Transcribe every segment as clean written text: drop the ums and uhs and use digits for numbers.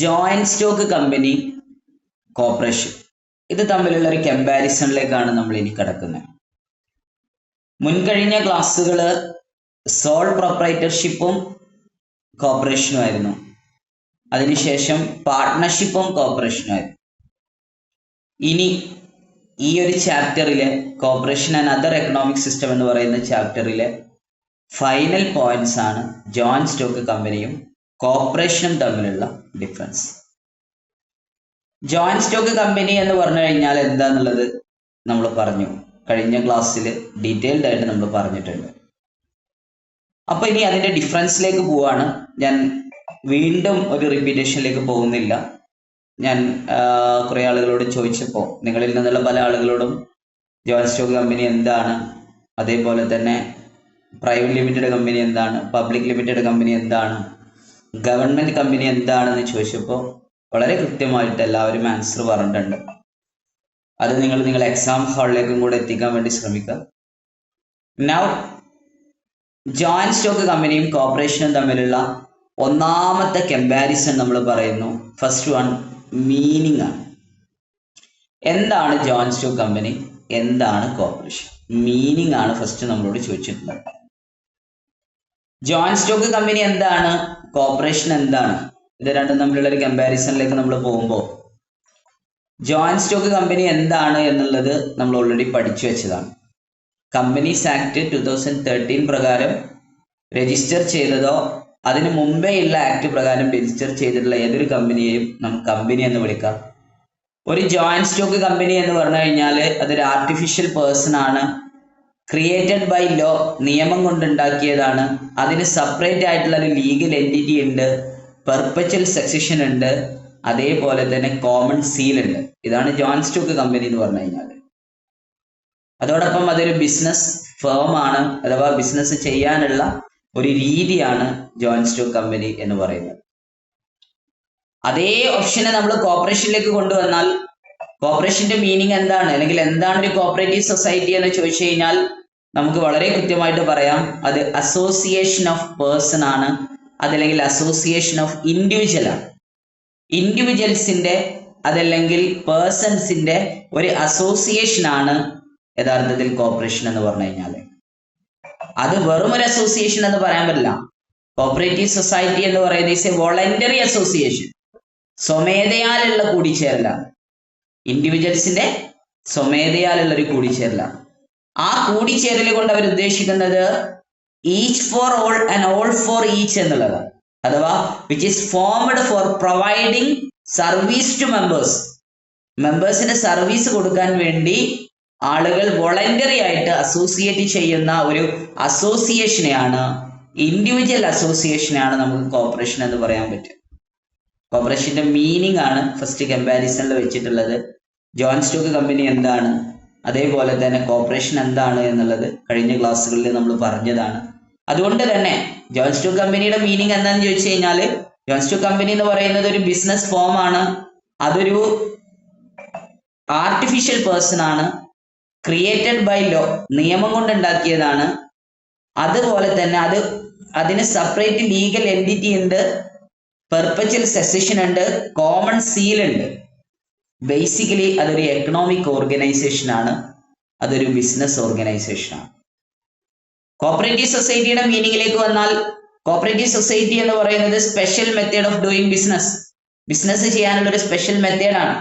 Joint stock company, corporation, ഇത് തമ്മിലുള്ള ഒരു കമ്പാരിസണിലേക്കാണ് നമ്മൾ ഇനി കിടക്കുന്നത്. മുൻകഴിഞ്ഞ ക്ലാസ്സുകൾ സോൾ പ്രൊപ്പറേറ്റർഷിപ്പും കോർപ്പറേഷനും ആയിരുന്നു. അതിനുശേഷം പാർട്ട്ണർഷിപ്പും കോർപ്പറേഷനും ആയിരുന്നു. ഇനി ഈ ഒരു ചാപ്റ്ററിലെ corporation and other economic system എന്ന് പറയുന്ന ചാപ്റ്ററിലെ ഫൈനൽ പോയിന്റ്സ് ആണ് ജോയിന്റ് സ്റ്റോക്ക് കമ്പനിയും കോർപ്പറേഷനും തമ്മിലുള്ള ഡിഫറൻസ്. ജോയിന്റ് സ്റ്റോക്ക് കമ്പനി എന്ന് പറഞ്ഞു കഴിഞ്ഞാൽ എന്താന്നുള്ളത് നമ്മൾ പറഞ്ഞു, കഴിഞ്ഞ ക്ലാസ്സിൽ ഡീറ്റെയിൽഡ് ആയിട്ട് നമ്മൾ പറഞ്ഞിട്ടുണ്ട്. അപ്പൊ ഇനി അതിന്റെ ഡിഫറൻസിലേക്ക് പോവാണ്. ഞാൻ വീണ്ടും ഒരു റിപ്പീറ്റേഷനിലേക്ക് പോകുന്നില്ല. ഞാൻ കുറെ ആളുകളോട് ചോദിച്ചപ്പോൾ, നിങ്ങളിൽ നിന്നുള്ള പല ആളുകളോടും ജോയിന്റ് സ്റ്റോക്ക് കമ്പനി എന്താണ്, അതേപോലെ തന്നെ പ്രൈവറ്റ് ലിമിറ്റഡ് കമ്പനി എന്താണ്, പബ്ലിക് ലിമിറ്റഡ് കമ്പനി എന്താണ്, ഗവൺമെന്റ് കമ്പനി എന്താണെന്ന് ചോദിച്ചപ്പോൾ വളരെ കൃത്യമായിട്ട് എല്ലാവരും ആൻസർ പറഞ്ഞിട്ടുണ്ട്. അത് നിങ്ങൾ എക്സാം ഹാളിലേക്കും കൂടെ എത്തിക്കാൻ വേണ്ടി ശ്രമിക്കുക. നൗ ജോയിന്റ് സ്റ്റോക്ക് കമ്പനിയും കോർപ്പറേഷനും തമ്മിലുള്ള ഒന്നാമത്തെ കമ്പാരിസൺ നമ്മൾ പറയുന്നു. ഫസ്റ്റ് വൺ മീനിങ് ആണ്. എന്താണ് ജോയിന്റ് സ്റ്റോക്ക് കമ്പനി, എന്താണ് കോർപ്പറേഷൻ? മീനിങ് ആണ് ഫസ്റ്റ് നമ്മളോട് ചോദിച്ചിട്ടുള്ളത്. ജോയിന്റ് സ്റ്റോക്ക് കമ്പനി എന്താണ്, കോർപ്പറേഷൻ എന്താണ്, ഇത് രണ്ടും തമ്മിലുള്ള ഒരു കമ്പാരിസണിലേക്ക് നമ്മൾ പോകുമ്പോൾ ജോയിന്റ് സ്റ്റോക്ക് കമ്പനി എന്താണ് എന്നുള്ളത് നമ്മൾ ഓൾറെഡി പഠിച്ചു വെച്ചതാണ്. കമ്പനീസ് ആക്ട് 2013 പ്രകാരം രജിസ്റ്റർ ചെയ്തതോ അതിന് മുമ്പേ ഉള്ള ആക്ട് പ്രകാരം രജിസ്റ്റർ ചെയ്തിട്ടുള്ള ഏതൊരു കമ്പനിയെയും നമുക്ക് കമ്പനി എന്ന് വിളിക്കാം. ഒരു ജോയിന്റ് സ്റ്റോക്ക് കമ്പനി എന്ന് പറഞ്ഞു കഴിഞ്ഞാൽ അതൊരു ആർട്ടിഫിഷ്യൽ പേഴ്സൺ ആണ്, ക്രിയേറ്റഡ് ബൈ ലോ, നിയമം കൊണ്ടുണ്ടാക്കിയതാണ്. അതിന് സെപ്പറേറ്റ് ആയിട്ടുള്ള ഒരു ലീഗൽ എൻറ്റിറ്റി ഉണ്ട്, പെർപ്പച്വൽ സക്സഷൻ ഉണ്ട്, അതേപോലെ തന്നെ കോമൺ സീൽ ഉണ്ട്. ഇതാണ് ജോയിന്റ് സ്റ്റോക്ക് കമ്പനി എന്ന് പറഞ്ഞു കഴിഞ്ഞാൽ. അതോടൊപ്പം അതൊരു ബിസിനസ് ഫേം ആണ്, അഥവാ ബിസിനസ് ചെയ്യാനുള്ള ഒരു രീതിയാണ് ജോയിന്റ് സ്റ്റോക്ക് കമ്പനി എന്ന് പറയുന്നത്. അതേ ഓപ്ഷനെ നമ്മൾ കോർപ്പറേഷനിലേക്ക് കൊണ്ടുവന്നാൽ കോർപ്പറേഷന്റെ മീനിങ് എന്താണ്, അല്ലെങ്കിൽ എന്താണ് ഒരു കോപ്പറേറ്റീവ് സൊസൈറ്റി എന്ന് ചോദിച്ചു കഴിഞ്ഞാൽ നമുക്ക് വളരെ കൃത്യമായിട്ട് പറയാം, അത് അസോസിയേഷൻ ഓഫ് പേഴ്സൺ ആണ്, അതല്ലെങ്കിൽ അസോസിയേഷൻ ഓഫ് ഇൻഡിവിജ്വൽ ആണ്. ഇൻഡിവിജ്വൽസിന്റെ അതല്ലെങ്കിൽ പേഴ്സൺസിന്റെ ഒരു അസോസിയേഷൻ ആണ് യഥാർത്ഥത്തിൽ കോർപ്പറേഷൻ എന്ന് പറഞ്ഞു കഴിഞ്ഞാൽ. അത് വെറും ഒരു അസോസിയേഷൻ എന്ന് പറയാൻ പറ്റില്ല. കോപ്പറേറ്റീവ് സൊസൈറ്റി എന്ന് പറയുന്നത് ഈസ് എ വോളണ്ടറി അസോസിയേഷൻ, സ്വമേധയാലുള്ള കൂടിച്ചേരലാണ്. ഇൻഡിവിജ്വൽസിന്റെ സ്വമേധയാലുള്ള ഒരു കൂടിച്ചേരലാണ്. ആ കൂടിച്ചേരൽ കൊണ്ട് അവർ ഉദ്ദേശിക്കുന്നത് each for all and all for each എന്നുള്ളതാണ്. അഥവാ which is formed for providing service to members. മെമ്പേഴ്സിന് സർവീസ് കൊടുക്കാൻ വേണ്ടി ആളുകൾ വോളണ്ടറി ആയിട്ട് അസോസിയേറ്റ് ചെയ്യുന്ന ഒരു അസോസിയേഷനെയാണ്, ഇൻഡിവിജ്വൽ അസോസിയേഷനെയാണ് നമുക്ക് കോർപ്പറേഷൻ എന്ന് പറയാൻ പറ്റും. കോർപ്പറേഷന്റെ മീനിങ് ആണ് ഫസ്റ്റ് കമ്പാരിസണിൽ വെച്ചിട്ടുള്ളത്. ജോയിന്റ് സ്റ്റോക്ക് കമ്പനി എന്താണ്, അതേപോലെ തന്നെ കോർപ്പറേഷൻ എന്താണ് എന്നുള്ളത് കഴിഞ്ഞ ക്ലാസ്സുകളിൽ നമ്മൾ പറഞ്ഞതാണ്. അതുകൊണ്ട് തന്നെ ജോയിന്റ് സ്റ്റോക്ക് കമ്പനിയുടെ മീനിങ് എന്താണെന്ന് ചോദിച്ചു കഴിഞ്ഞാൽ, ജോയിന്റ് സ്റ്റോക്ക് കമ്പനി എന്ന് പറയുന്നത് ഒരു ബിസിനസ് ഫോം ആണ്, അതൊരു ആർട്ടിഫിഷ്യൽ പേഴ്സൺ ആണ്, ക്രിയേറ്റഡ് ബൈ ലോ, നിയമം കൊണ്ടുണ്ടാക്കിയതാണ്. അതുപോലെ തന്നെ അതിന് സെപ്പറേറ്റ് ലീഗൽ എൻറ്റിറ്റി ഉണ്ട്, പെർപ്പച്വൽ സക്സഷൻ ഉണ്ട്, കോമൺ സീൽ ഉണ്ട്. ബേസിക്കലി അതൊരു എക്കണോമിക് ഓർഗനൈസേഷൻ ആണ്, അതൊരു ബിസിനസ് ഓർഗനൈസേഷൻ ആണ്. കോപ്പറേറ്റീവ് സൊസൈറ്റിയുടെ മീനിങ്ങിലേക്ക് വന്നാൽ, കോപ്പറേറ്റീവ് സൊസൈറ്റി എന്ന് പറയുന്നത് special method of doing business, business ചെയ്യാനുള്ള ഒരു സ്പെഷ്യൽ മെത്തേഡാണ്.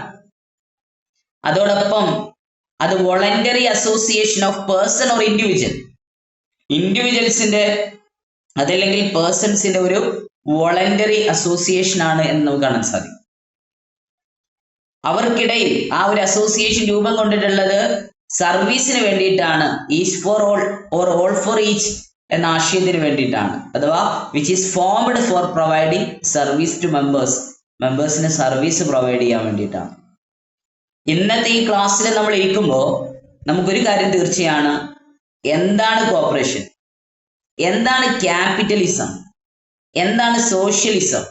അതോടൊപ്പം അത് voluntary association of person or individual, ഇൻഡിവിജ്വൽസിന്റെ അതല്ലെങ്കിൽ പേഴ്സൺസിന്റെ ഒരു വോളണ്ടറി അസോസിയേഷൻ ആണ് എന്ന് നമുക്ക് കാണാൻ സാധിക്കും. അവർക്കിടയിൽ ആ ഒരു അസോസിയേഷൻ രൂപം കൊണ്ടിട്ടുള്ളത് സർവീസിന് വേണ്ടിയിട്ടാണ്, each for all or all for each എന്ന ആശയത്തിന് വേണ്ടിയിട്ടാണ്. അഥവാ which is formed for providing service to members, മെമ്പേഴ്സിന് സർവീസ് പ്രൊവൈഡ് ചെയ്യാൻ വേണ്ടിയിട്ടാണ്. ഇന്നത്തെ ഈ ക്ലാസ്സിൽ നമ്മൾ ഇരിക്കുമ്പോൾ നമുക്കൊരു കാര്യം തീർച്ചയാണ്, എന്താണ് കോർപ്പറേഷൻ, എന്താണ് ക്യാപിറ്റലിസം, എന്താണ് സോഷ്യലിസം,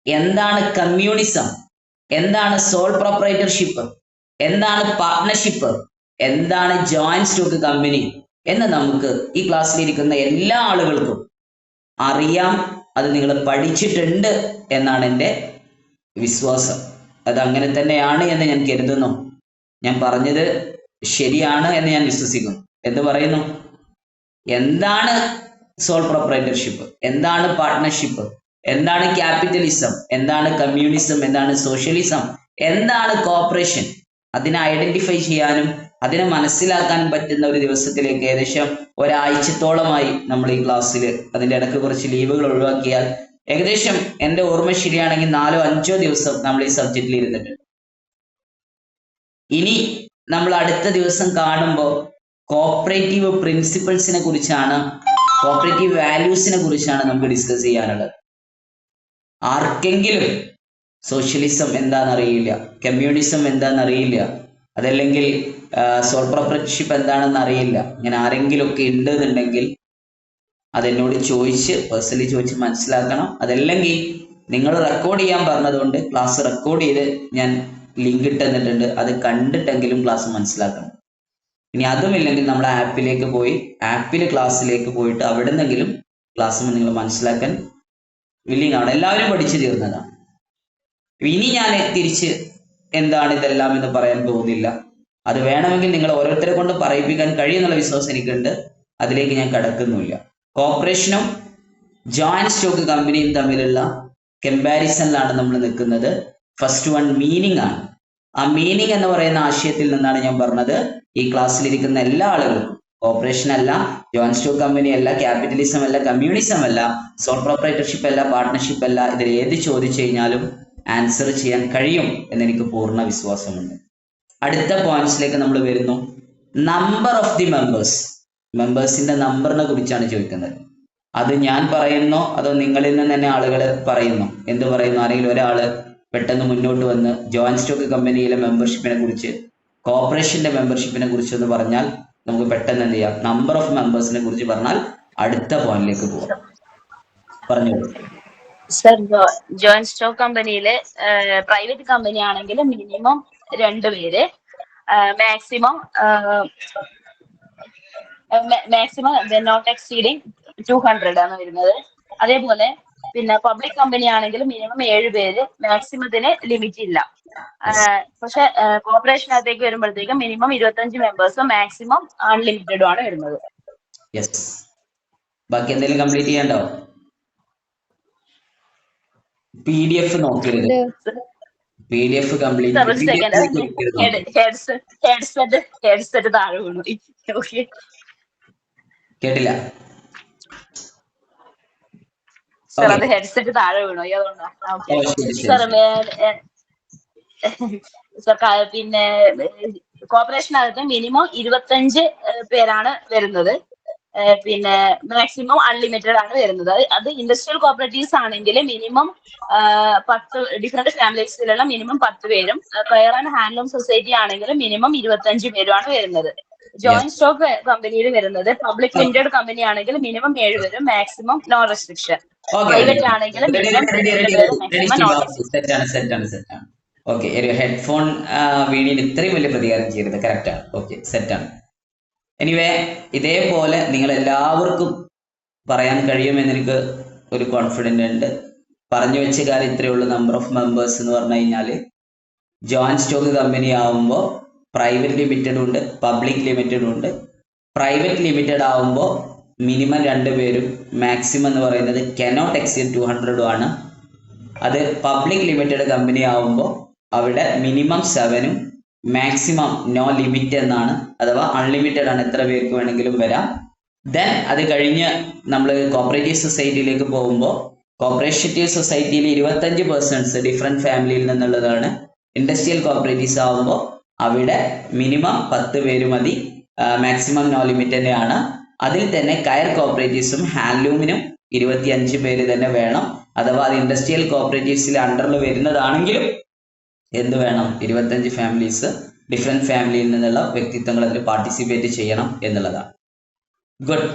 എന്താണ് കമ്മ്യൂണിസം, എന്താണ് സോൾ പ്രൊപ്പറേറ്റർഷിപ്പ്, എന്താണ് പാർട്ട്ണർഷിപ്പ്, എന്താണ് ജോയിന്റ് സ്റ്റോക്ക് കമ്പനി എന്ന് നമുക്ക് ഈ ക്ലാസ്സിലിരിക്കുന്ന എല്ലാ ആളുകൾക്കും അറിയാം. അത് നിങ്ങൾ പഠിച്ചിട്ടുണ്ട് എന്നാണ് എൻ്റെ വിശ്വാസം. അത് അങ്ങനെ തന്നെയാണ് എന്ന് ഞാൻ കരുതുന്നു. ഞാൻ പറഞ്ഞത് ശരിയാണ് എന്ന് ഞാൻ വിശ്വസിക്കുന്നു. എന്ത് പറയുന്നു? എന്താണ് സോൾ പ്രൊപ്രൈറ്റർഷിപ്പ്, എന്താണ് പാർട്ട്ണർഷിപ്പ്, എന്താണ് ക്യാപിറ്റലിസം, എന്താണ് കമ്മ്യൂണിസം, എന്താണ് സോഷ്യലിസം, എന്താണ് കോപ്പറേഷൻ, അതിനെ ഐഡന്റിഫൈ ചെയ്യാനും അതിനെ മനസ്സിലാക്കാനും പറ്റുന്ന ഒരു ദിവസത്തിലേക്ക് ഏകദേശം ഒരാഴ്ചത്തോളമായി നമ്മൾ ഈ ക്ലാസ്സിൽ, അതിൻ്റെ ഇടയ്ക്ക് കുറച്ച് ലീവുകൾ ഒഴിവാക്കിയാൽ ഏകദേശം എൻ്റെ ഓർമ്മ ശരിയാണെങ്കിൽ 4-5 ദിവസം നമ്മൾ ഈ സബ്ജക്റ്റിൽ ഇരുന്നിട്ടുണ്ട്. ഇനി നമ്മൾ അടുത്ത ദിവസം കാണുമ്പോൾ കോപ്പറേറ്റീവ് പ്രിൻസിപ്പിൾസിനെ കുറിച്ചാണ്, കോപ്പറേറ്റീവ് വാല്യൂസിനെ കുറിച്ചാണ് നമുക്ക് ഡിസ്കസ് ചെയ്യാനുള്ളത്. ആർക്കെങ്കിലും സോഷ്യലിസം എന്താണെന്നറിയില്ല, കമ്മ്യൂണിസം എന്താണെന്നറിയില്ല, അതല്ലെങ്കിൽ സോൾ പ്രൊപ്രൈറ്റർഷിപ്പ് എന്താണെന്ന് അറിയില്ല, ഇങ്ങനെ ആരെങ്കിലും ഒക്കെ ഉണ്ടെന്നുണ്ടെങ്കിൽ അതെന്നോട് ചോദിച്ച് പേഴ്സണലി ചോദിച്ച് മനസ്സിലാക്കണം. അതല്ലെങ്കിൽ നിങ്ങൾ റെക്കോർഡ് ചെയ്യാൻ പറഞ്ഞതുകൊണ്ട് ക്ലാസ് റെക്കോർഡ് ചെയ്ത് ഞാൻ ലിങ്ക് ഇട്ടെന്നിട്ടുണ്ട്, അത് കണ്ടിട്ടെങ്കിലും ക്ലാസ് മനസ്സിലാക്കണം. ഇനി അതുമില്ലെങ്കിൽ നമ്മുടെ ആപ്പിലേക്ക് പോയി ക്ലാസ്സിലേക്ക് പോയിട്ട് അവിടെ നിന്നെങ്കിലും ക്ലാസ് നിങ്ങൾ മനസ്സിലാക്കാൻ വില്ലിങ് ആണ്. എല്ലാവരും പഠിച്ചു തീർന്നതാണ്. ഇനി ഞാൻ തിരിച്ച് എന്താണ് ഇതെല്ലാം എന്ന് പറയാൻ പോകുന്നില്ല. അത് വേണമെങ്കിൽ നിങ്ങൾ ഓരോരുത്തരെ കൊണ്ട് പറയിപ്പിക്കാൻ കഴിയുന്നുള്ള വിശ്വാസം എനിക്കുണ്ട്. അതിലേക്ക് ഞാൻ കടക്കുന്നില്ല. കോർപ്പറേഷനും ജോയിന്റ് സ്റ്റോക്ക് കമ്പനിയും തമ്മിലുള്ള കമ്പാരിസണിലാണ് നമ്മൾ നിൽക്കുന്നത്. ഫസ്റ്റ് വൺ മീനിങ് ആണ്. ആ മീനിങ് എന്ന് പറയുന്ന ആശയത്തിൽ നിന്നാണ് ഞാൻ പറഞ്ഞത് ഈ ക്ലാസ്സിലിരിക്കുന്ന എല്ലാ ആളുകളും കോർപ്പറേഷൻ അല്ല, ജോയിന്റ് സ്റ്റോക്ക് കമ്പനി അല്ല, ക്യാപിറ്റലിസം അല്ല, കമ്മ്യൂണിസം അല്ല, സോൾ പ്രൊപ്രൈറ്റർഷിപ്പ് അല്ല, പാർട്ട്ണർഷിപ്പ് അല്ല, ഇതിൽ ഏത് ചോദിച്ചു കഴിഞ്ഞാലും ആൻസർ ചെയ്യാൻ കഴിയും എന്നെനിക്ക് പൂർണ്ണ വിശ്വാസമുണ്ട്. അടുത്ത പോയിന്റ്സിലേക്ക് നമ്മൾ വരുന്നു. നമ്പർ ഓഫ് ദി മെമ്പേഴ്സിന്റെ നമ്പറിനെ കുറിച്ചാണ് ചോദിക്കുന്നത്. അത് ഞാൻ പറയുന്നോ അതോ നിങ്ങളിൽ നിന്ന് തന്നെ ആളുകൾ പറയുന്നു? എന്ത് പറയുന്നു? ആരെങ്കിലും ഒരാള് പെട്ടെന്ന് മുന്നോട്ട് വന്ന് ജോയിന്റ് സ്റ്റോക്ക് കമ്പനിയിലെ മെമ്പർഷിപ്പിനെ കുറിച്ച്, കോർപ്പറേഷന്റെ മെമ്പർഷിപ്പിനെ കുറിച്ച് എന്ന് പറഞ്ഞാൽ നമുക്ക് പെട്ടെന്ന് എന്ത് ചെയ്യാം? നമ്പർ ഓഫ് മെമ്പേഴ്സിനെ കുറിച്ച് പറഞ്ഞാൽ അടുത്ത പോയിന്റിലേക്ക് പോകാം. പറഞ്ഞോളൂ സർ. ജോയിന്റ് സ്റ്റോക്ക് കമ്പനിയിലെ പ്രൈവറ്റ് കമ്പനി ആണെങ്കിൽ മിനിമം 2 പേര്, മാക്സിമം നോട്ട് എക്സീഡിങ് 200 ആണ് വരുന്നത്. അതേപോലെ പിന്നെ പബ്ലിക് കമ്പനി ആണെങ്കിൽ മിനിമം 7 പേര്, മാക്സിമത്തിന് ലിമിറ്റ് ഇല്ല. പക്ഷെ കോർപ്പറേഷനകത്തേക്ക് വരുമ്പോഴത്തേക്കും മിനിമം 25 മെമ്പേഴ്സും മാക്സിമം അൺലിമിറ്റഡും ആണ് വരുന്നത്. ബാക്കി എന്തെങ്കിലും കംപ്ലീറ്റ് ചെയ്യണ്ടോ? PDF നോക്കരുത്. PDF കംപ്ലീറ്റ് ഹെഡ്സെറ്റ് താഴെ വീണു. കേട്ടില്ല സർ, അത് ഹെഡ്സെറ്റ് താഴെ വീണു. സർ, പിന്നെ കോർപ്പറേഷനകത്ത് മിനിമം 25 പേരാണ് വരുന്നത്. പിന്നെ മാക്സിമം അൺലിമിറ്റഡ് ആണ് വരുന്നത്. അത് ഇൻഡസ്ട്രിയൽ കോപ്പറേറ്റീവ്സ് ആണെങ്കിൽ മിനിമം 10 ഡിഫറെന്റ് ഫാമിലീസിലുള്ള മിനിമം 10 പേരും, കെയർ ആൻഡ് ഹാൻഡ്ലൂം സൊസൈറ്റി ആണെങ്കിൽ മിനിമം 25 പേരുമാണ് വരുന്നത്. ജോയിന്റ് സ്റ്റോക്ക് കമ്പനിയിൽ വരുന്നത് പബ്ലിക് ലിമിറ്റഡ് കമ്പനി ആണെങ്കിൽ മിനിമം 7 പേരും, മാക്സിമം നോ റെസ്ട്രിക്ഷൻ. പ്രൈവറ്റ് ആണെങ്കിൽ മിനിമം 2 പേരും, മാക്സിമം നോ റെസ്ട്രിക്ഷൻ. ഓക്കെ, ഒരു ഹെഡ്ഫോൺ വീണിന് ഇത്രയും വലിയ പ്രതികാരം ചെയ്യരുത്. കറക്റ്റാണ്. ഓക്കെ, സെറ്റാണ്. എനിവേ, ഇതേപോലെ നിങ്ങൾ എല്ലാവർക്കും പറയാൻ കഴിയുമെന്ന് എനിക്ക് ഒരു കോൺഫിഡൻ്റ് ഉണ്ട്. പറഞ്ഞു വെച്ച കാര്യം ഇത്രയേ ഉള്ളൂ. നമ്പർ ഓഫ് മെമ്പേഴ്സ് എന്ന് പറഞ്ഞു കഴിഞ്ഞാൽ ജോയിന്റ് സ്റ്റോക്ക് കമ്പനി ആവുമ്പോൾ പ്രൈവറ്റ് ലിമിറ്റഡ് ഉണ്ട്, പബ്ലിക് ലിമിറ്റഡ് ഉണ്ട്. പ്രൈവറ്റ് ലിമിറ്റഡ് ആവുമ്പോൾ മിനിമം 2 പേരും, മാക്സിമം എന്ന് പറയുന്നത് കനോട്ട് എക്സീഡ് 200 ആണ്. അത് പബ്ലിക് ലിമിറ്റഡ് കമ്പനി ആവുമ്പോൾ അവിടെ മിനിമം 7ഉം മാക്സിമം നോ ലിമിറ്റ് എന്നാണ്, അഥവാ അൺലിമിറ്റഡ് ആണ്, എത്ര പേർക്ക് വേണമെങ്കിലും വരാം. ദെൻ അത് കഴിഞ്ഞ് നമ്മൾ കോപ്പറേറ്റീവ് സൊസൈറ്റിയിലേക്ക് പോകുമ്പോൾ കോപ്പറേറ്റീവ് സൊസൈറ്റിയിൽ 25 പേഴ്സൺസ് ഡിഫറെൻറ്റ് ഫാമിലിയിൽ നിന്നുള്ളതാണ്. ഇൻഡസ്ട്രിയൽ കോപ്പറേറ്റീവ്സ് ആകുമ്പോൾ അവിടെ മിനിമം 10 പേര് മതി, മാക്സിമം നോ ലിമിറ്റ് തന്നെയാണ്. അതിൽ തന്നെ കയർ കോപ്പറേറ്റീവ്സും ഹാൻഡ്ലൂമിനും 25 പേര് തന്നെ വേണം. അഥവാ അത് ഇൻഡസ്ട്രിയൽ കോപ്പറേറ്റീവ്സിൽ അണ്ടറിൽ വരുന്നതാണെങ്കിലും എന്ത് വേണം? 25 ഫാമിലീസ്, ഡിഫറെൻറ്റ് ഫാമിലിയിൽ നിന്നുള്ള വ്യക്തിത്വങ്ങൾ അതിൽ പാർട്ടിസിപ്പേറ്റ് ചെയ്യണം എന്നുള്ളതാണ്. ഗുഡ്.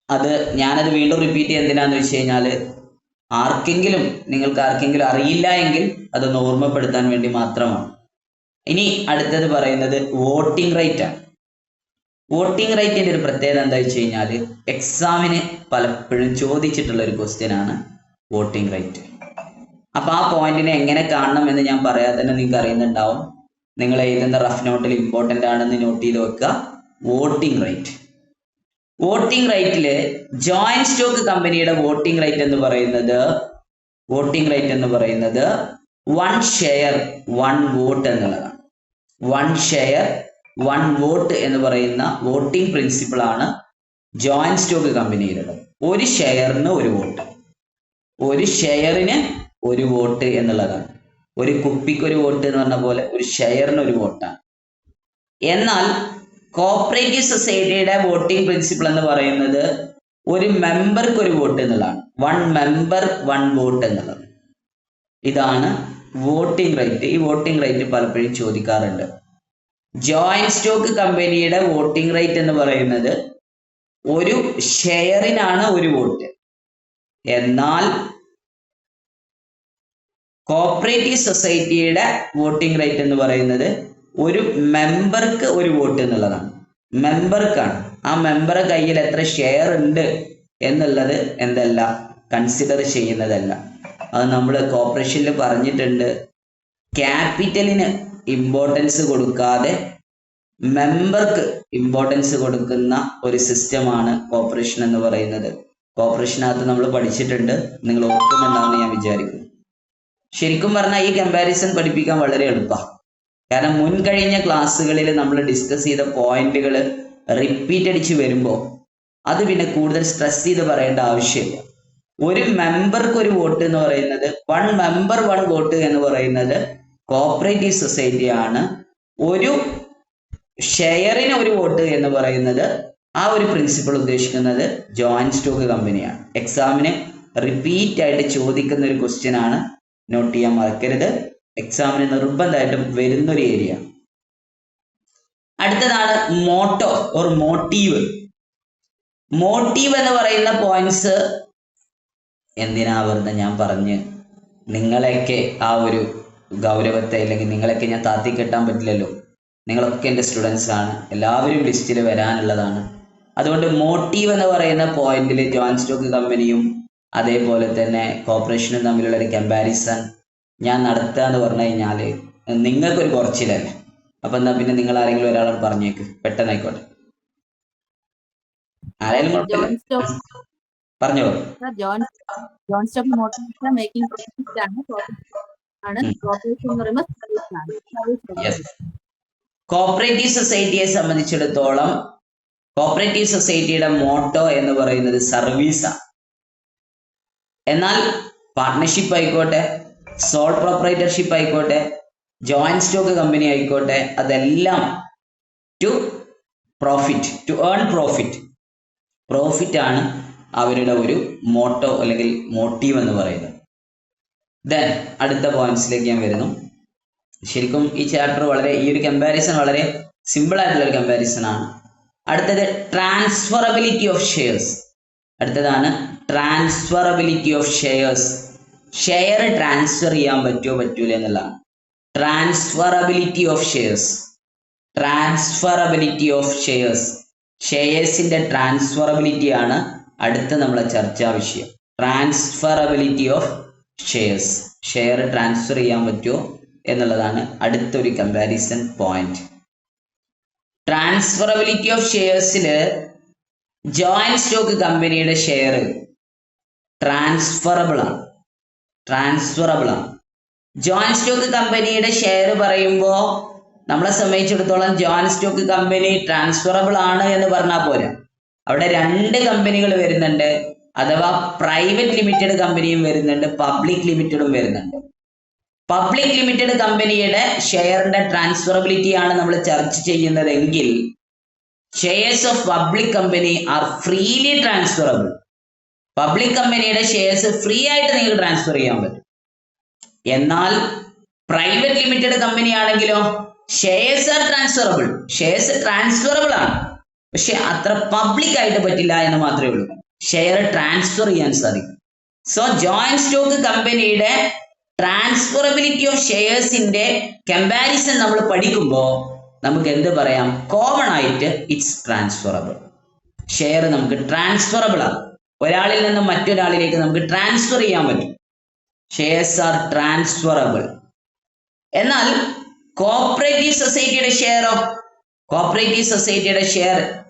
അത് ഞാനത് വീണ്ടും റിപ്പീറ്റ് ചെയ്യുക എന്തിനാന്ന് വെച്ച് കഴിഞ്ഞാൽ നിങ്ങൾക്ക് ആർക്കെങ്കിലും അറിയില്ല എങ്കിൽ അതൊന്ന് ഓർമ്മപ്പെടുത്താൻ വേണ്ടി മാത്രമാണ്. ഇനി അടുത്തത് പറയുന്നത് വോട്ടിംഗ് റൈറ്റ് ആണ്. വോട്ടിംഗ് റൈറ്റിൻ്റെ ഒരു പ്രത്യേകത എന്താ വെച്ച് കഴിഞ്ഞാൽ എക്സാമിന് പലപ്പോഴും ചോദിച്ചിട്ടുള്ള ഒരു ക്വസ്റ്റ്യൻ ആണ് വോട്ടിംഗ് റൈറ്റ്. അപ്പൊ ആ പോയിന്റിനെ എങ്ങനെ കാണണം എന്ന് ഞാൻ പറയാതെ തന്നെ നിങ്ങൾക്ക് അറിയുന്നുണ്ടാവും. നിങ്ങൾ എഴുതുന്ന റഫ് നോട്ടിൽ ഇമ്പോർട്ടന്റ് ആണെന്ന് നോട്ട് ചെയ്ത് വെക്കുക. Voting rate. വോട്ടിംഗ് റേറ്റില് ജോയിന്റ് സ്റ്റോക്ക് കമ്പനിയുടെ വോട്ടിംഗ് റേറ്റ് എന്ന് പറയുന്നത് 1 ഷെയർ 1 വോട്ട് എന്നുള്ളതാണ്. 1 ഷെയർ 1 വോട്ട് എന്ന് പറയുന്ന വോട്ടിംഗ് പ്രിൻസിപ്പിൾ ആണ് ജോയിന്റ് സ്റ്റോക്ക് കമ്പനിയിലുള്ളത്. ഒരു ഷെയറിന് ഒരു വോട്ട്, ഒരു ഷെയറിന് ഒരു വോട്ട് എന്നുള്ളതാണ്. ഒരു കുപ്പിക്ക് ഒരു വോട്ട് എന്ന് പറഞ്ഞ പോലെ ഒരു ഷെയറിന് ഒരു വോട്ടാണ്. എന്നാൽ കോപ്പറേറ്റീവ് സൊസൈറ്റിയുടെ വോട്ടിംഗ് പ്രിൻസിപ്പിൾ എന്ന് പറയുന്നത് ഒരു മെമ്പർക്ക് ഒരു വോട്ട് എന്നുള്ളതാണ്. 1 മെമ്പർ 1 വോട്ട് എന്നുള്ളത്. ഇതാണ് വോട്ടിംഗ് റേറ്റ്. ഈ വോട്ടിംഗ് റേറ്റ് പലപ്പോഴും ചോദിക്കാറുണ്ട്. ജോയിന്റ് സ്റ്റോക്ക് കമ്പനിയുടെ വോട്ടിംഗ് റേറ്റ് എന്ന് പറയുന്നത് ഒരു ഷെയറിനാണ് ഒരു വോട്ട്. എന്നാൽ കോപ്പറേറ്റീവ് സൊസൈറ്റിയുടെ വോട്ടിംഗ് റേറ്റ് എന്ന് പറയുന്നത് ഒരു മെമ്പർക്ക് ഒരു വോട്ട് എന്നുള്ളതാണ്. മെമ്പർക്കാണ്. ആ മെമ്പറെ കയ്യിൽ എത്ര ഷെയർ ഉണ്ട് എന്നുള്ളത് എന്തല്ല, കൺസിഡർ ചെയ്യുന്നതല്ല. അത് നമ്മൾ കോർപ്പറേഷനിൽ പറഞ്ഞിട്ടുണ്ട്. ക്യാപിറ്റലിന് ഇമ്പോർട്ടൻസ് കൊടുക്കാതെ മെമ്പർക്ക് ഇമ്പോർട്ടൻസ് കൊടുക്കുന്ന ഒരു സിസ്റ്റമാണ് കോർപ്പറേഷൻ എന്ന് പറയുന്നത്. കോർപ്പറേഷനകത്ത് നമ്മൾ പഠിച്ചിട്ടുണ്ട്, നിങ്ങൾ ഓർക്കുന്നുണ്ടാവുമെന്ന് ഞാൻ വിചാരിക്കുന്നു. ശരിക്കും പറഞ്ഞാൽ ഈ കമ്പാരിസൺ പഠിപ്പിക്കാൻ വളരെ എളുപ്പമാണ്. കാരണം മുൻകഴിഞ്ഞ ക്ലാസ്സുകളിൽ നമ്മൾ ഡിസ്കസ് ചെയ്ത പോയിന്റുകൾ റിപ്പീറ്റ് അടിച്ച് വരുമ്പോൾ അത് പിന്നെ കൂടുതൽ സ്ട്രെസ് ചെയ്ത് പറയേണ്ട ആവശ്യമില്ല. ഒരു മെമ്പർക്ക് ഒരു വോട്ട് എന്ന് പറയുന്നത് 1 മെമ്പർ 1 വോട്ട് എന്ന് പറയുന്നത് കോപ്പറേറ്റീവ് സൊസൈറ്റി ആണ്. ഒരു ഷെയറിന് ഒരു വോട്ട് എന്ന് പറയുന്നത് ആ ഒരു പ്രിൻസിപ്പിൾ ഉദ്ദേശിക്കുന്നത് ജോയിന്റ് സ്റ്റോക്ക് കമ്പനിയാണ്. എക്സാമിന് റിപ്പീറ്റ് ആയിട്ട് ചോദിക്കുന്ന ഒരു ക്വസ്റ്റ്യൻ ആണ്, നോട്ട് ചെയ്യാൻ മറക്കരുത്. എക്സാമിന് നിർബന്ധമായിട്ടും വരുന്നൊരു ഏരിയ. അടുത്തതാണ് മോട്ടോ ഓർ മോട്ടീവ്. മോട്ടീവ് എന്ന് പറയുന്ന പോയിന്റ്സ് എന്തിനാ വെറുതെ ഞാൻ പറഞ്ഞ് നിങ്ങളെയൊക്കെ ആ ഒരു ഗൗരവത്തെ അല്ലെങ്കിൽ നിങ്ങളൊക്കെ ഞാൻ താത്തി കെട്ടാൻ പറ്റില്ലല്ലോ. നിങ്ങളൊക്കെ എൻ്റെ സ്റ്റുഡൻസ് ആണ്, എല്ലാവരും ലിസ്റ്റിൽ വരാനുള്ളതാണ്. അതുകൊണ്ട് മോട്ടീവ് എന്ന് പറയുന്ന പോയിന്റിൽ ജോയിന്റ് സ്റ്റോക്ക് കമ്പനിയും അതേപോലെ തന്നെ കോർപ്പറേഷനും തമ്മിലുള്ള ഒരു കമ്പാരിസൺ ഞാൻ നടത്തുക എന്ന് പറഞ്ഞു കഴിഞ്ഞാൽ നിങ്ങൾക്കൊരു കുറച്ചിലല്ലേ. അപ്പൊ എന്നാ പിന്നെ നിങ്ങൾ ആരെങ്കിലും ഒരാളോട് പറഞ്ഞേക്ക്, പെട്ടെന്നായിക്കോട്ടെ. ആരെങ്കിലും പറഞ്ഞോളൂ. കോപ്പറേറ്റീവ് സൊസൈറ്റിയെ സംബന്ധിച്ചിടത്തോളം കോപ്പറേറ്റീവ് സൊസൈറ്റിയുടെ മോട്ടോ എന്ന് പറയുന്നത് സർവീസാണ്. എന്നാൽ പാർട്ട്ണർഷിപ്പ് ആയിക്കോട്ടെ, സോൾ പ്രൊപ്പറേറ്റർഷിപ്പ് ആയിക്കോട്ടെ, ജോയിന്റ് സ്റ്റോക്ക് കമ്പനി ആയിക്കോട്ടെ, അതെല്ലാം to profit, to earn profit ആണ് അവരുടെ ഒരു മോട്ടോ അല്ലെങ്കിൽ മോട്ടീവ് എന്ന് പറയുന്നത്. ദെൻ അടുത്ത പോയിന്റ്സിലേക്ക് ഞാൻ വരുന്നു. ശരിക്കും ഈ ചാപ്റ്റർ ഈ ഒരു കമ്പാരിസൺ വളരെ സിമ്പിൾ ആയിട്ടുള്ള ഒരു കമ്പാരിസൺ ആണ്. അടുത്തത് ട്രാൻസ്ഫറബിലിറ്റി ഓഫ് ഷെയർസ്. അടുത്തതാണ് transferability of shares. Share transfer ചെയ്യാൻ പറ്റൂല എന്നുള്ളതാണ്. Transferability of shares. ഷെയർസിന്റെ ട്രാൻസ്ഫറബിലിറ്റി ആണ് അടുത്ത നമ്മളെ ചർച്ചാ വിഷയം. Transferability of shares. Share transfer ചെയ്യാൻ പറ്റുമോ എന്നുള്ളതാണ് അടുത്തൊരു കമ്പാരിസൺ പോയിന്റ്. ട്രാൻസ്ഫറബിലിറ്റി ഓഫ് ഷെയർസില് ജോയിന്റ് സ്റ്റോക്ക് കമ്പനിയുടെ ഷെയർ ട്രാൻസ്ഫറബിൾ ആണ്. ജോയിന്റ് സ്റ്റോക്ക് കമ്പനിയുടെ ഷെയർ പറയുമ്പോൾ നമ്മളെ സംബന്ധിച്ചിടത്തോളം ജോയിന്റ് സ്റ്റോക്ക് കമ്പനി ട്രാൻസ്ഫറബിൾ ആണ് എന്ന് പറഞ്ഞാൽ പോരാ. അവിടെ 2 കമ്പനികൾ വരുന്നുണ്ട്. അഥവാ പ്രൈവറ്റ് ലിമിറ്റഡ് കമ്പനിയും വരുന്നുണ്ട്, പബ്ലിക് ലിമിറ്റഡും വരുന്നുണ്ട്. പബ്ലിക് ലിമിറ്റഡ് കമ്പനിയുടെ ഷെയറിന്റെ ട്രാൻസ്ഫറബിലിറ്റി ആണ് നമ്മൾ ചർച്ച ചെയ്യുന്നതെങ്കിൽ shares of public company are freely transferable. Public കമ്പനിയുടെ ഷെയർസ് ഫ്രീ ആയിട്ട് നിങ്ങൾക്ക് ട്രാൻസ്ഫർ ചെയ്യാൻ പറ്റും. എന്നാൽ പ്രൈവറ്റ് ലിമിറ്റഡ് കമ്പനി ആണെങ്കിലോ shares are transferable. Shares transferable ആണ്, പക്ഷെ അത്ര പബ്ലിക് ആയിട്ട് പറ്റില്ല എന്ന് മാത്രമേ ഉള്ളൂ. ഷെയർ ട്രാൻസ്ഫർ ചെയ്യാൻ സാധിക്കും. സോ ജോയിന്റ് സ്റ്റോക്ക് കമ്പനിയുടെ ട്രാൻസ്ഫറബിലിറ്റി ഓഫ് ഷെയർസിന്റെ കമ്പാരിസൺ നമ്മൾ പഠിക്കുമ്പോൾ നമുക്ക് എന്ത് പറയാം? കോമൺ ആയിട്ട് ഇറ്റ്സ് ട്രാൻസ്ഫറബിൾ. ഷെയർ നമുക്ക് ട്രാൻസ്ഫറബിൾ ആണ്. ഒരാളിൽ നിന്ന് മറ്റൊരാളിലേക്ക് നമുക്ക് ട്രാൻസ്ഫർ ചെയ്യാൻ പറ്റും. Shares are transferable. എന്നാൽ കോപ്പറേറ്റീവ് സൊസൈറ്റിയുടെ ഷെയറോ, കോപ്പറേറ്റീവ് സൊസൈറ്റിയുടെ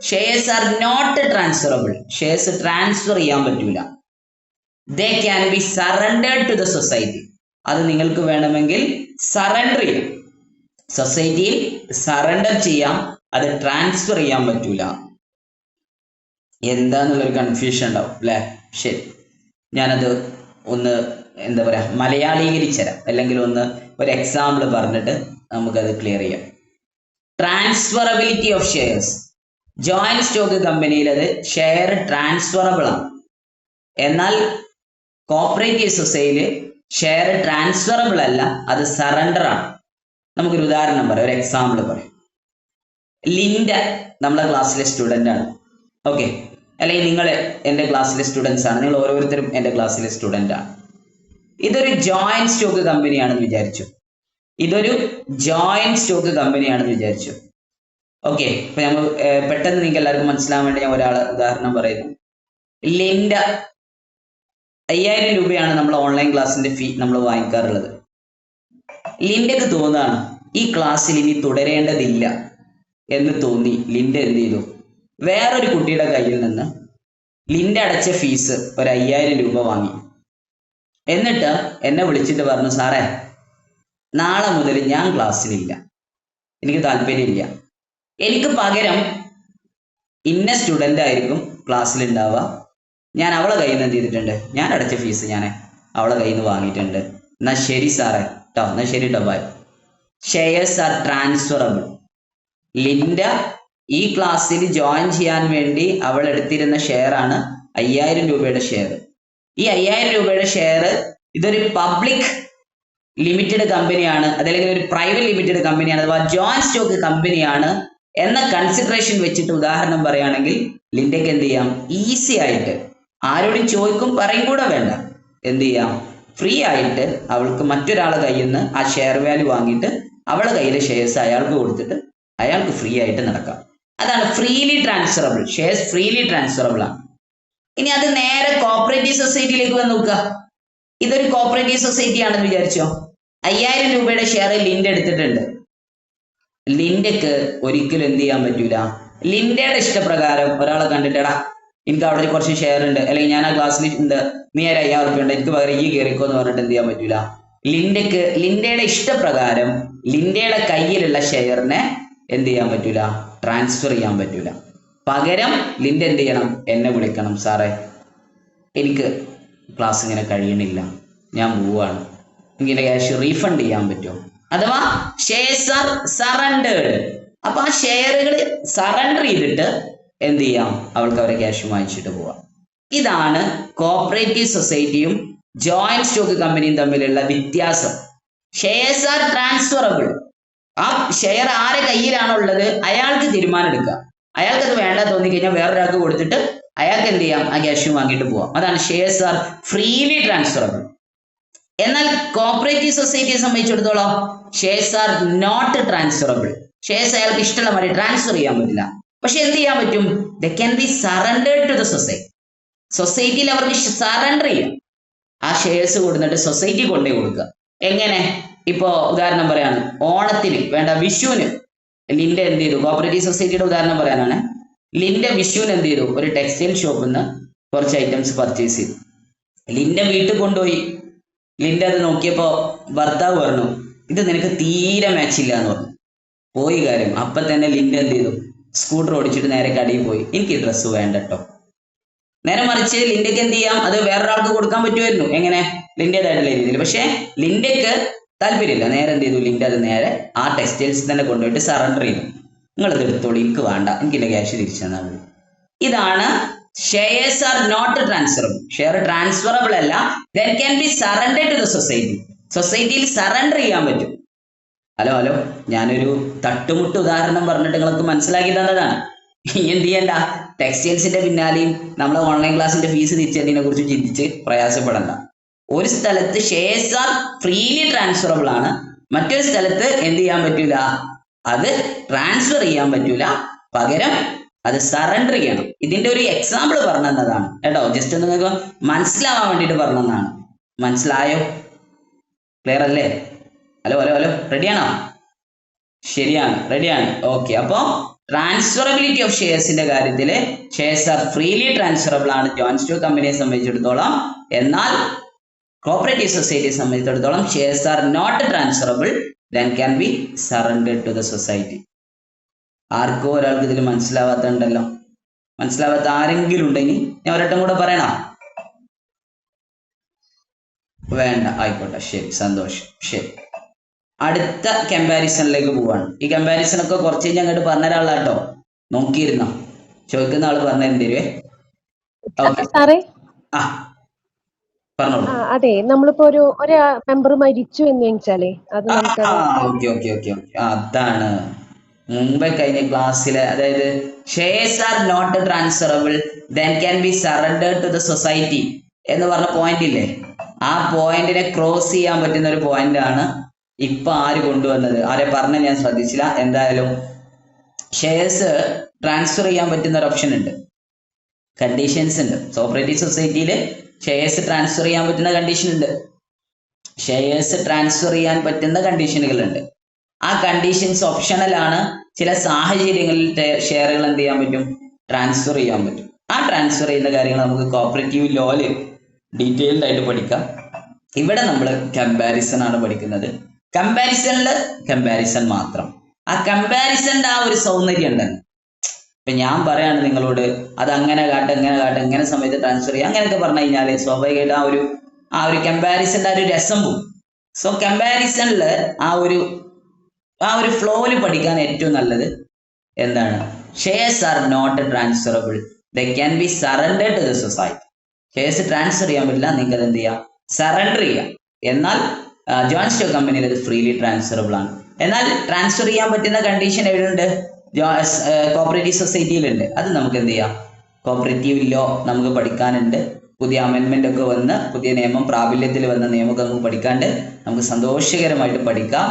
shares are not transferable. Shares transfer ചെയ്യാൻ പറ്റൂല. They can be surrendered to the society. അത് നിങ്ങൾക്ക് വേണമെങ്കിൽ സറണ്ടർ ചെയ്യാം, സൊസൈറ്റിയിൽ സറണ്ടർ ചെയ്യാം, അത് ട്രാൻസ്ഫർ ചെയ്യാൻ പറ്റൂല. എന്താന്നുള്ളൊരു കൺഫ്യൂഷൻ ഉണ്ടാവും അല്ലെ? ശരി, ഞാനത് ഒന്ന് എന്താ പറയാ മലയാളീകരിച്ചു തരാം, അല്ലെങ്കിൽ ഒന്ന് ഒരു എക്സാമ്പിൾ പറഞ്ഞിട്ട് നമുക്കത് ക്ലിയർ ചെയ്യാം. Transferability of shares. Joint stock കമ്പനിയിൽ അത് ഷെയർ ട്രാൻസ്ഫറബിൾ ആണ്. എന്നാൽ കോപ്പറേറ്റീവ് സൊസൈറ്റിയിൽ ഷെയർ ട്രാൻസ്ഫറബിൾ അല്ല, അത് സറണ്ടർ ആണ്. നമുക്കൊരു ഉദാഹരണം പറയാം, ഒരു എക്സാമ്പിൾ പറയാം. ലിൻഡ നമ്മളെ ക്ലാസ്സിലെ സ്റ്റുഡൻ്റ് ആണ്, ഓക്കെ, അല്ലെങ്കിൽ നിങ്ങൾ എൻ്റെ ക്ലാസ്സിലെ സ്റ്റുഡൻസ് ആണ്, നിങ്ങൾ ഓരോരുത്തരും എൻ്റെ ക്ലാസ്സിലെ സ്റ്റുഡൻ്റ് ആണ്. ഇതൊരു ജോയിന്റ് സ്റ്റോക്ക് കമ്പനിയാണെന്ന് വിചാരിച്ചു. ഇതൊരു ജോയിന്റ് സ്റ്റോക്ക് കമ്പനിയാണെന്ന് വിചാരിച്ചു. ഓക്കെ, ഇപ്പൊ നമ്മൾ പെട്ടെന്ന് നിങ്ങൾക്ക് എല്ലാവർക്കും മനസ്സിലാൻ വേണ്ടി ഞാൻ ഒരാൾ ഉദാഹരണം പറയുന്നു. ലിൻഡ 5000 രൂപയാണ് നമ്മൾ ഓൺലൈൻ ക്ലാസ്സിന്റെ ഫീ നമ്മൾ വാങ്ങിക്കാറുള്ളത്. ലിൻഡക്ക് തോന്നുകയാണ് ഈ ക്ലാസ്സിൽ ഇനി തുടരേണ്ടതില്ല എന്ന് തോന്നി. ലിൻഡ എന്ത് ചെയ്തു? വേറൊരു കുട്ടിയുടെ കയ്യിൽ നിന്ന് ലിൻഡ അടച്ച ഫീസ് ഒരു 5000 രൂപ വാങ്ങി. എന്നിട്ട് എന്നെ വിളിച്ചിട്ട് പറഞ്ഞു, സാറേ നാളെ മുതൽ ഞാൻ ക്ലാസ്സിലില്ല, എനിക്ക് താല്പര്യമില്ല, എനിക്ക് പകരം ഇന്ന സ്റ്റുഡൻ്റ് ആയിരിക്കും ക്ലാസ്സിലുണ്ടാവുക, ഞാൻ അവളെ കയ്യിൽ നിന്ന് എന്ത് ചെയ്തിട്ടുണ്ട്, ഞാൻ അടച്ച ഫീസ് ഞാൻ അവളെ കയ്യിൽ നിന്ന് വാങ്ങിയിട്ടുണ്ട്. എന്നാ ശരി സാറേ കേട്ടോ, എന്നാ ശരി കേട്ടോ, bye. Shares are transferable. Linda ഈ ക്ലാസ്സിൽ ജോയിൻ ചെയ്യാൻ വേണ്ടി അവൾ എടുത്തിരുന്ന ഷെയർ ആണ് 5000 രൂപയുടെ ഷെയർ. ഈ 5000 രൂപയുടെ ഷെയർ ഇതൊരു പബ്ലിക് ലിമിറ്റഡ് കമ്പനിയാണ്, അതല്ലെങ്കിൽ ഒരു പ്രൈവറ്റ് ലിമിറ്റഡ് കമ്പനിയാണ്, അഥവാ ജോയിന്റ് സ്റ്റോക്ക് കമ്പനിയാണ് എന്ന കൺസിഡറേഷൻ വെച്ചിട്ട് ഉദാഹരണം പറയുകയാണെങ്കിൽ ലിൻഡയ്ക്ക് എന്ത് ചെയ്യാം? ഈസി ആയിട്ട്, ആരോടും ചോദിക്കും പറയും കൂടെ വേണ്ട, എന്ത് ചെയ്യാം? ഫ്രീ ആയിട്ട് അവൾക്ക് മറ്റൊരാളെ കയ്യിൽ നിന്ന് ആ ഷെയർ വാല്യൂ വാങ്ങിയിട്ട് അവളെ കയ്യിലെ ഷെയർസ് അയാൾക്ക് കൊടുത്തിട്ട് അയാൾക്ക് ഫ്രീ ആയിട്ട് നടക്കാം. അതാണ് freely transferable. Shares freely transferable ആണ്. ഇനി അത് നേരെ കോപ്പറേറ്റീവ് സൊസൈറ്റിയിലേക്ക് വന്ന് നോക്കുക. ഇതൊരു കോപ്പറേറ്റീവ് സൊസൈറ്റി ആണെന്ന് വിചാരിച്ചോ. 5000 രൂപയുടെ ഷെയർ ലിൻഡ എടുത്തിട്ടുണ്ട്. ലിൻഡക്ക് ഒരിക്കലും എന്ത് ചെയ്യാൻ പറ്റൂല, ലിൻഡയുടെ ഇഷ്ടപ്രകാരം ഒരാളെ കണ്ടിട്ടടാ എനിക്ക് അവിടെ കുറച്ച് ഷെയർ ഉണ്ട്, അല്ലെങ്കിൽ ഞാൻ ആ ക്ലാസ്സിൽ ഉണ്ട്, നീ 1000 രൂപ ഉണ്ട്, എനിക്ക് പകരം ഈ കയറിക്കോ എന്ന് പറഞ്ഞിട്ട് എന്ത് ചെയ്യാൻ പറ്റൂല. ലിൻഡക്ക് ലിൻഡയുടെ ഇഷ്ടപ്രകാരം ലിൻഡയുടെ കയ്യിലുള്ള ഷെയറിനെ എന്ത് ചെയ്യാൻ പറ്റൂല, ട്രാൻസ്ഫർ ചെയ്യാൻ പറ്റൂല. പകരം ലിൻഡ എന്ത് ചെയ്യണം? എന്നെ വിളിക്കണം, സാറേ എനിക്ക് ക്ലാസ് ഇങ്ങനെ കഴിയണില്ല, ഞാൻ പോവാണ്, എനിക്ക് ക്യാഷ് റീഫണ്ട് ചെയ്യാൻ പറ്റുമോ? അഥവാ ഷെയർസ് ആർ സറണ്ടേർഡ്. അപ്പൊ ആ ഷെയറുകൾ സറണ്ടർ ചെയ്തിട്ട് എന്ത് ചെയ്യാം? അവൾക്ക് അവരെ ക്യാഷ് വാങ്ങിച്ചിട്ട് പോവാം. ഇതാണ് കോപ്പറേറ്റീവ് സൊസൈറ്റിയും ജോയിന്റ് സ്റ്റോക്ക് കമ്പനിയും തമ്മിലുള്ള വ്യത്യാസം. Shares are transferable. ആ ഷെയർ ആരെ കയ്യിലാണോ ഉള്ളത് അയാൾക്ക് തീരുമാനം എടുക്കുക. അയാൾക്കത് വേണ്ട തോന്നിക്കഴിഞ്ഞാൽ വേറൊരാൾക്ക് കൊടുത്തിട്ട് അയാൾക്ക് എന്ത് ചെയ്യാം? ആ ക്യാഷ് വാങ്ങിയിട്ട് പോവാം. അതാണ് ഷെയർസ് ആർ ഫ്രീലി ട്രാൻസ്ഫറബിൾ. എന്നാൽ കോപ്പറേറ്റീവ് സൊസൈറ്റിയെ സംബന്ധിച്ചിടത്തോളം shares are not transferable. Shares അയാൾക്ക് ഇഷ്ടമുള്ള മാതിരി ട്രാൻസ്ഫർ ചെയ്യാൻ പറ്റില്ല. പക്ഷെ എന്ത് ചെയ്യാൻ പറ്റും? They can be surrendered to the society. സൊസൈറ്റിയിൽ അവർക്ക് സറണ്ടർ ചെയ്യാം. ആ ഷെയർസ് കൊടുത്തിട്ട് സൊസൈറ്റി കൊണ്ടേ കൊടുക്കുക. എങ്ങനെ? ഇപ്പോ ഉദാഹരണം പറയാണ്, ഓണത്തിന് വേണ്ട വിഷുവിന് ലിൻഡ എന്ത് ചെയ്തു? കോപ്പറേറ്റീവ് സൊസൈറ്റിയുടെ ഉദാഹരണം പറയാനാണ്. ലിൻഡ വിഷുവിന് എന്ത് ചെയ്തു? ഒരു ടെക്സ്റ്റൈൽ ഷോപ്പിൽ നിന്ന് കുറച്ച് ഐറ്റംസ് പർച്ചേസ് ചെയ്തു. ലിൻഡ വീട്ടിൽ കൊണ്ടുപോയി. ലിൻഡ അത് നോക്കിയപ്പോ ഭർത്താവ് പറഞ്ഞു, ഇത് നിനക്ക് തീരെ മാച്ച് ഇല്ല എന്ന് പറഞ്ഞു. പോയി കാര്യം. അപ്പൊ തന്നെ ലിൻഡ എന്ത് ചെയ്തു? സ്കൂട്ടർ ഓടിച്ചിട്ട് നേരെ കടയിൽ പോയി, എനിക്ക് ഈ ഡ്രസ്സ് വേണ്ട കേട്ടോ. നേരെ മറിച്ച് ലിൻഡയ്ക്ക് എന്ത് ചെയ്യാം? അത് വേറൊരാൾക്ക് കൊടുക്കാൻ പറ്റുമായിരുന്നു. എങ്ങനെ? ലിൻഡേതായിട്ടുള്ള രീതിയിൽ. പക്ഷെ ലിൻഡയ്ക്ക് താല്പര്യമില്ല. നേരെ എന്ത് ചെയ്തു? ലിൻഡ അത് നേരെ ആ ടെക്സ്റ്റൈൽസ് തന്നെ കൊണ്ടുപോയിട്ട് സറണ്ടർ ചെയ്തു. നിങ്ങളത് എടുത്തോളൂ, എനിക്ക് വേണ്ട, എനിക്ക് എൻ്റെ ക്യാഷ് തിരിച്ചു തന്നാൽ മതി. ഇതാണ് shares are not transferable. Share transferable അല്ല. Then can be surrendered to the society. സൊസൈറ്റിയിൽ സറണ്ടർ ചെയ്യാൻ പറ്റും. ഹലോ ഞാനൊരു തട്ടുമുട്ട് ഉദാഹരണം പറഞ്ഞിട്ട് നിങ്ങൾക്ക് മനസ്സിലാക്കി തന്നതാണ്. എന്ത് ചെയ്യണ്ട, ടെക്സ്റ്റൈൽസിന്റെ പിന്നാലെയും നമ്മളെ ഓൺലൈൻ ക്ലാസ്സിന്റെ ഫീസ് തിരിച്ചതിനെ കുറിച്ച് ചിന്തിച്ച് പ്രയാസപ്പെടണ്ട. ഒരു സ്ഥലത്ത് ഷെയർസ് ആർ ഫ്രീലി ട്രാൻസ്ഫറബിൾ ആണ്, മറ്റൊരു സ്ഥലത്ത് എന്ത് ചെയ്യാൻ പറ്റൂല, അത് ട്രാൻസ്ഫർ ചെയ്യാൻ പറ്റൂല, പകരം അത് സറണ്ടർ ചെയ്യണം. ഇതിന്റെ ഒരു എക്സാമ്പിൾ പറഞ്ഞു തന്നതാണ് കേട്ടോ. ജസ്റ്റ് നിങ്ങൾക്ക് മനസ്സിലാവാൻ വേണ്ടിയിട്ട് പറഞ്ഞു തന്നതാണ്. മനസ്സിലായോ? ക്ലിയർ അല്ലേ? ഹലോ ഹലോ ഹലോ, റെഡിയാണോ? ശരിയാണ്, റെഡിയാണ്. ഓക്കെ, അപ്പോൾ ട്രാൻസ്ഫറബിലിറ്റി ഓഫ് ഷെയർസിന്റെ കാര്യത്തിൽ ഷെയർസ് ആർ ഫ്രീലി ട്രാൻസ്ഫറബിൾ ആണ് ജോയിന്റ് സ്റ്റോക്ക് കമ്പനിയെ സംബന്ധിച്ചിടത്തോളം. എന്നാൽ കോപ്പറേറ്റീവ് സൊസൈറ്റിയെ സംബന്ധിച്ചിടത്തോളം shares are not transferable, then can be surrendered to the society. ആർക്കോ ഒരാൾക്ക് ഇതിൽ മനസ്സിലാവാത്തുണ്ടല്ലോ? മനസ്സിലാവാത്ത ആരെങ്കിലും ഉണ്ടെങ്കിൽ ഞാൻ ഒരട്ടം കൂടെ പറയണോ? വേണ്ട, ആയിക്കോട്ടെ, ശരി, സന്തോഷം. ശരി, അടുത്ത കമ്പാരിസണിലേക്ക് പോവാണ്. ഈ കമ്പാരിസൺ ഒക്കെ കുറച്ച് കഴിഞ്ഞ് അങ്ങോട്ട് പറഞ്ഞൊരാളാ കേട്ടോ, നോക്കിയിരുന്നോ? ചോദിക്കുന്ന ആള് പറഞ്ഞു തരുവേ. ഓക്കെ, ആ പറഞ്ഞോളൂ. അതെ, നമ്മളിപ്പോ ഒരു മെമ്പർ മരിച്ചു എന്ന് വെച്ചാലേ അത് നമുക്കത് അതാണ് മുമ്പേ കഴിഞ്ഞ ക്ലാസ്സിലെ, അതായത് shares are not transferable then can be surrendered to the society എന്ന് പറഞ്ഞ പോയിന്റ് ഇല്ലേ, ആ പോയിന്റിനെ ക്രോസ് ചെയ്യാൻ പറ്റുന്ന ഒരു പോയിന്റ് ആണ് ഇപ്പൊ ആര് കൊണ്ടുവന്നത്? ആരെ പറഞ്ഞ ഞാൻ ശ്രദ്ധിച്ചില്ല. എന്തായാലും ഷെയർസ് ട്രാൻസ്ഫർ ചെയ്യാൻ പറ്റുന്ന ഒരു ഓപ്ഷൻ ഉണ്ട്, കണ്ടീഷൻസ് ഉണ്ട്. കോപ്പറേറ്റീവ് സൊസൈറ്റിയിൽ ഷെയർസ് ട്രാൻസ്ഫർ ചെയ്യാൻ പറ്റുന്ന കണ്ടീഷൻ ഉണ്ട്. ഷെയർസ് ട്രാൻസ്ഫർ ചെയ്യാൻ പറ്റുന്ന കണ്ടീഷനുകളുണ്ട്. ആ കണ്ടീഷൻസ് ഓപ്ഷണൽ ആണ്. ചില സാഹചര്യങ്ങളിൽ ഷെയറുകൾ എന്ത് ചെയ്യാൻ പറ്റും? ട്രാൻസ്ഫർ ചെയ്യാൻ പറ്റും. ആ ട്രാൻസ്ഫർ ചെയ്യുന്ന കാര്യങ്ങൾ നമുക്ക് കോപ്പറേറ്റീവ് ലോയില് ഡീറ്റെയിൽഡ് ആയിട്ട് പഠിക്കാം. ഇവിടെ നമ്മൾ കമ്പാരിസൺ ആണ് പഠിക്കുന്നത്. കമ്പാരിസണില് കമ്പാരിസൺ മാത്രം. ആ കമ്പാരിസന്റെ ആ ഒരു സൗന്ദര്യം ഉണ്ടല്ലോ. ഇപ്പൊ ഞാൻ പറയാണ് നിങ്ങളോട്, അത് അങ്ങനെ കാട്ടെ, എങ്ങനെ കാട്ടെ, എങ്ങനെ സമയത്ത് ട്രാൻസ്ഫർ ചെയ്യാം, അങ്ങനെയൊക്കെ പറഞ്ഞു കഴിഞ്ഞാൽ സ്വാഭാവികമായിട്ട് ആ ഒരു കമ്പാരിസന്റെ ആ ഒരു രസം പോകും. സോ കമ്പാരിസണില് ആ ഒരു ഫ്ലോയിൽ പഠിക്കാൻ ഏറ്റവും നല്ലത് എന്താണ്? Shares are not transferable, they can be surrendered to the society. Shares transfer ചെയ്യാൻ പറ്റില്ല, നിങ്ങൾക്ക് അത് എന്ത് ചെയ്യാം? സറണ്ടർ ചെയ്യാം. എന്നാൽ ജോയിന്റ് സ്റ്റോക്ക് കമ്പനിയിൽ അത് ഫ്രീലി ട്രാൻസ്ഫറബിൾ ആണ്. എന്നാൽ ട്രാൻസ്ഫർ ചെയ്യാൻ പറ്റുന്ന കണ്ടീഷൻ എവിടെയുണ്ട്? കോപ്പറേറ്റീവ് സൊസൈറ്റിയിലുണ്ട്. അത് നമുക്ക് എന്ത് ചെയ്യാം? കോപ്പറേറ്റീവ് ലോ നമുക്ക് പഠിക്കാനുണ്ട്. പുതിയ അമെൻമെന്റ് ഒക്കെ വന്ന് പുതിയ നിയമം പ്രാബല്യത്തിൽ വന്ന നിയമമൊക്കെ നമുക്ക് പഠിക്കാണ്ട് നമുക്ക് സന്തോഷകരമായിട്ട് പഠിക്കാം.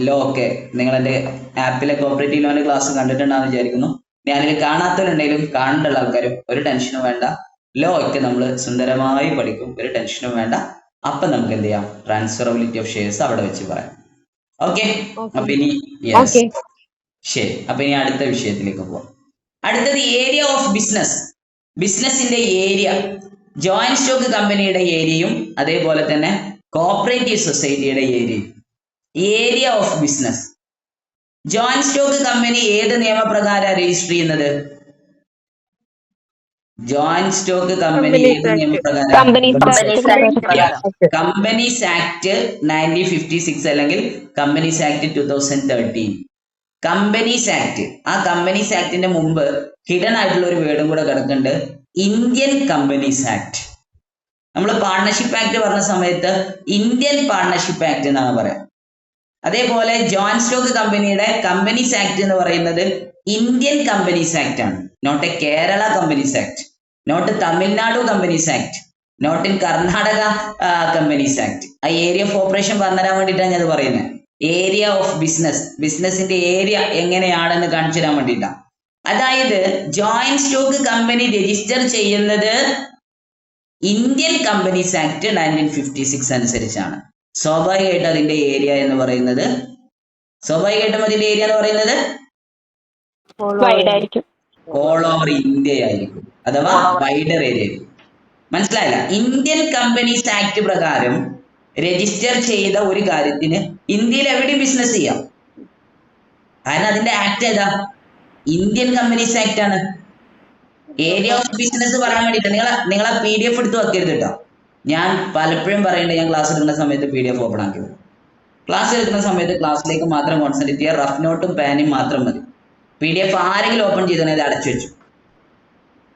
ലോ ഒക്കെ നിങ്ങൾ എൻ്റെ ആപ്പിലെ കോപ്പറേറ്റീവ് ലോന്റെ ക്ലാസ് കണ്ടിട്ടുണ്ടാകുന്ന വിചാരിക്കുന്നു. ഞാനിത് കാണാത്തവരുണ്ടെങ്കിലും കാണേണ്ട ആൾക്കാരും ഒരു ടെൻഷനും വേണ്ട. ലോ ഒക്കെ നമ്മൾ സുന്ദരമായി പഠിക്കും, ഒരു ടെൻഷനും വേണ്ട. അപ്പൊ നമുക്ക് എന്ത് ചെയ്യാം? ട്രാൻസ്ഫറബിലിറ്റി ഓഫ് ഷെയർസ് അവിടെ വെച്ച് പറയാം. ഓക്കെ, അപ്പൊ ഇനി ശരി, അപ്പൊ ഇനി അടുത്ത വിഷയത്തിലേക്ക് പോവാം. അടുത്തത് ഏരിയ ഓഫ് ബിസിനസ്. ബിസിനസിന്റെ ഏരിയ, ജോയിന്റ് സ്റ്റോക്ക് കമ്പനിയുടെ ഏരിയയും അതേപോലെ തന്നെ കോപ്പറേറ്റീവ് സൊസൈറ്റിയുടെ ഏരിയയും. Area of business. Joint stock company ഏത് നിയമപ്രകാരം രജിസ്റ്റർ ചെയ്യുന്നത്? ജോയിന്റ് സ്റ്റോക്ക് കമ്പനി ഏത് നിയമപ്രകാരം? കമ്പനീസ് ആക്ട് 1956 അല്ലെങ്കിൽ കമ്പനീസ് ആക്ട് 2013. Companies act. ആ കമ്പനീസ് ആക്ടിന്റെ മുമ്പ് ഹിഡൻ ആയിട്ടുള്ള ഒരു വേർഡും കൂടെ കിടക്കുന്നുണ്ട്, ഇന്ത്യൻ കമ്പനീസ് ആക്ട്. നമ്മൾ പാർട്ണർഷിപ്പ് ആക്ട് പറഞ്ഞ സമയത്ത് ഇന്ത്യൻ പാർട്ണർഷിപ്പ് ആക്ട് എന്നാണ് പറയാം. അതേപോലെ ജോയിന്റ് സ്റ്റോക്ക് കമ്പനിയുടെ കമ്പനീസ് ആക്ട് എന്ന് പറയുന്നത് ഇന്ത്യൻ കമ്പനീസ് ആക്ട് ആണ്. Not a Kerala companies act, not Tamil Nadu companies act, not in Karnataka companies act. ആ ഏരിയ ഓഫ് ഓപ്പറേഷൻ പറഞ്ഞുതരാൻ വേണ്ടിയിട്ടാണ് ഞാൻ അത് പറയുന്നത്. ഏരിയ ഓഫ് ബിസിനസ്, ബിസിനസിന്റെ ഏരിയ എങ്ങനെയാണെന്ന് കാണിച്ചു തരാൻ വേണ്ടിയിട്ടാണ്. അതായത് ജോയിന്റ് സ്റ്റോക്ക് കമ്പനി രജിസ്റ്റർ ചെയ്യുന്നത് ഇന്ത്യൻ കമ്പനീസ് ആക്ട് 1956 അനുസരിച്ചാണ്. സ്വാഭാവികമായിട്ട് അതിന്റെ ഏരിയ എന്ന് പറയുന്നത് ഓൾ ഓവർ ഇന്ത്യ ആയിരിക്കും, അഥവാ വൈഡർ ഏരിയ. മനസ്സിലായില്ല? ഇന്ത്യൻ കമ്പനീസ് ആക്ട് പ്രകാരം രജിസ്റ്റർ ചെയ്ത ഒരു കാര്യത്തിന് ഇന്ത്യയിൽ എവിടെയും ബിസിനസ് ചെയ്യാം. കാരണം അതിന്റെ ആക്ട് ഏതാ? ഇന്ത്യൻ കമ്പനീസ് ആക്ട് ആണ്. ഏരിയ ഓഫ് ബിസിനസ് പറയാൻ വേണ്ടിയിട്ട് നിങ്ങൾ ആ PDF എടുത്ത് വെക്കരുത് കേട്ടോ. ഞാൻ പലപ്പോഴും പറയേണ്ടത്, ഞാൻ ക്ലാസ് എടുക്കുന്ന സമയത്ത് PDF ഓപ്പൺ ആക്കിയത്. ക്ലാസ് എടുക്കുന്ന സമയത്ത് ക്ലാസ്സിലേക്ക് മാത്രം കോൺസെൻട്രേറ്റ് ചെയ്യുക, റഫ് നോട്ടും പാനും മാത്രം മതി. PDF ആരെങ്കിലും ഓപ്പൺ ചെയ്താൽ അത് അടച്ചു വെച്ചു.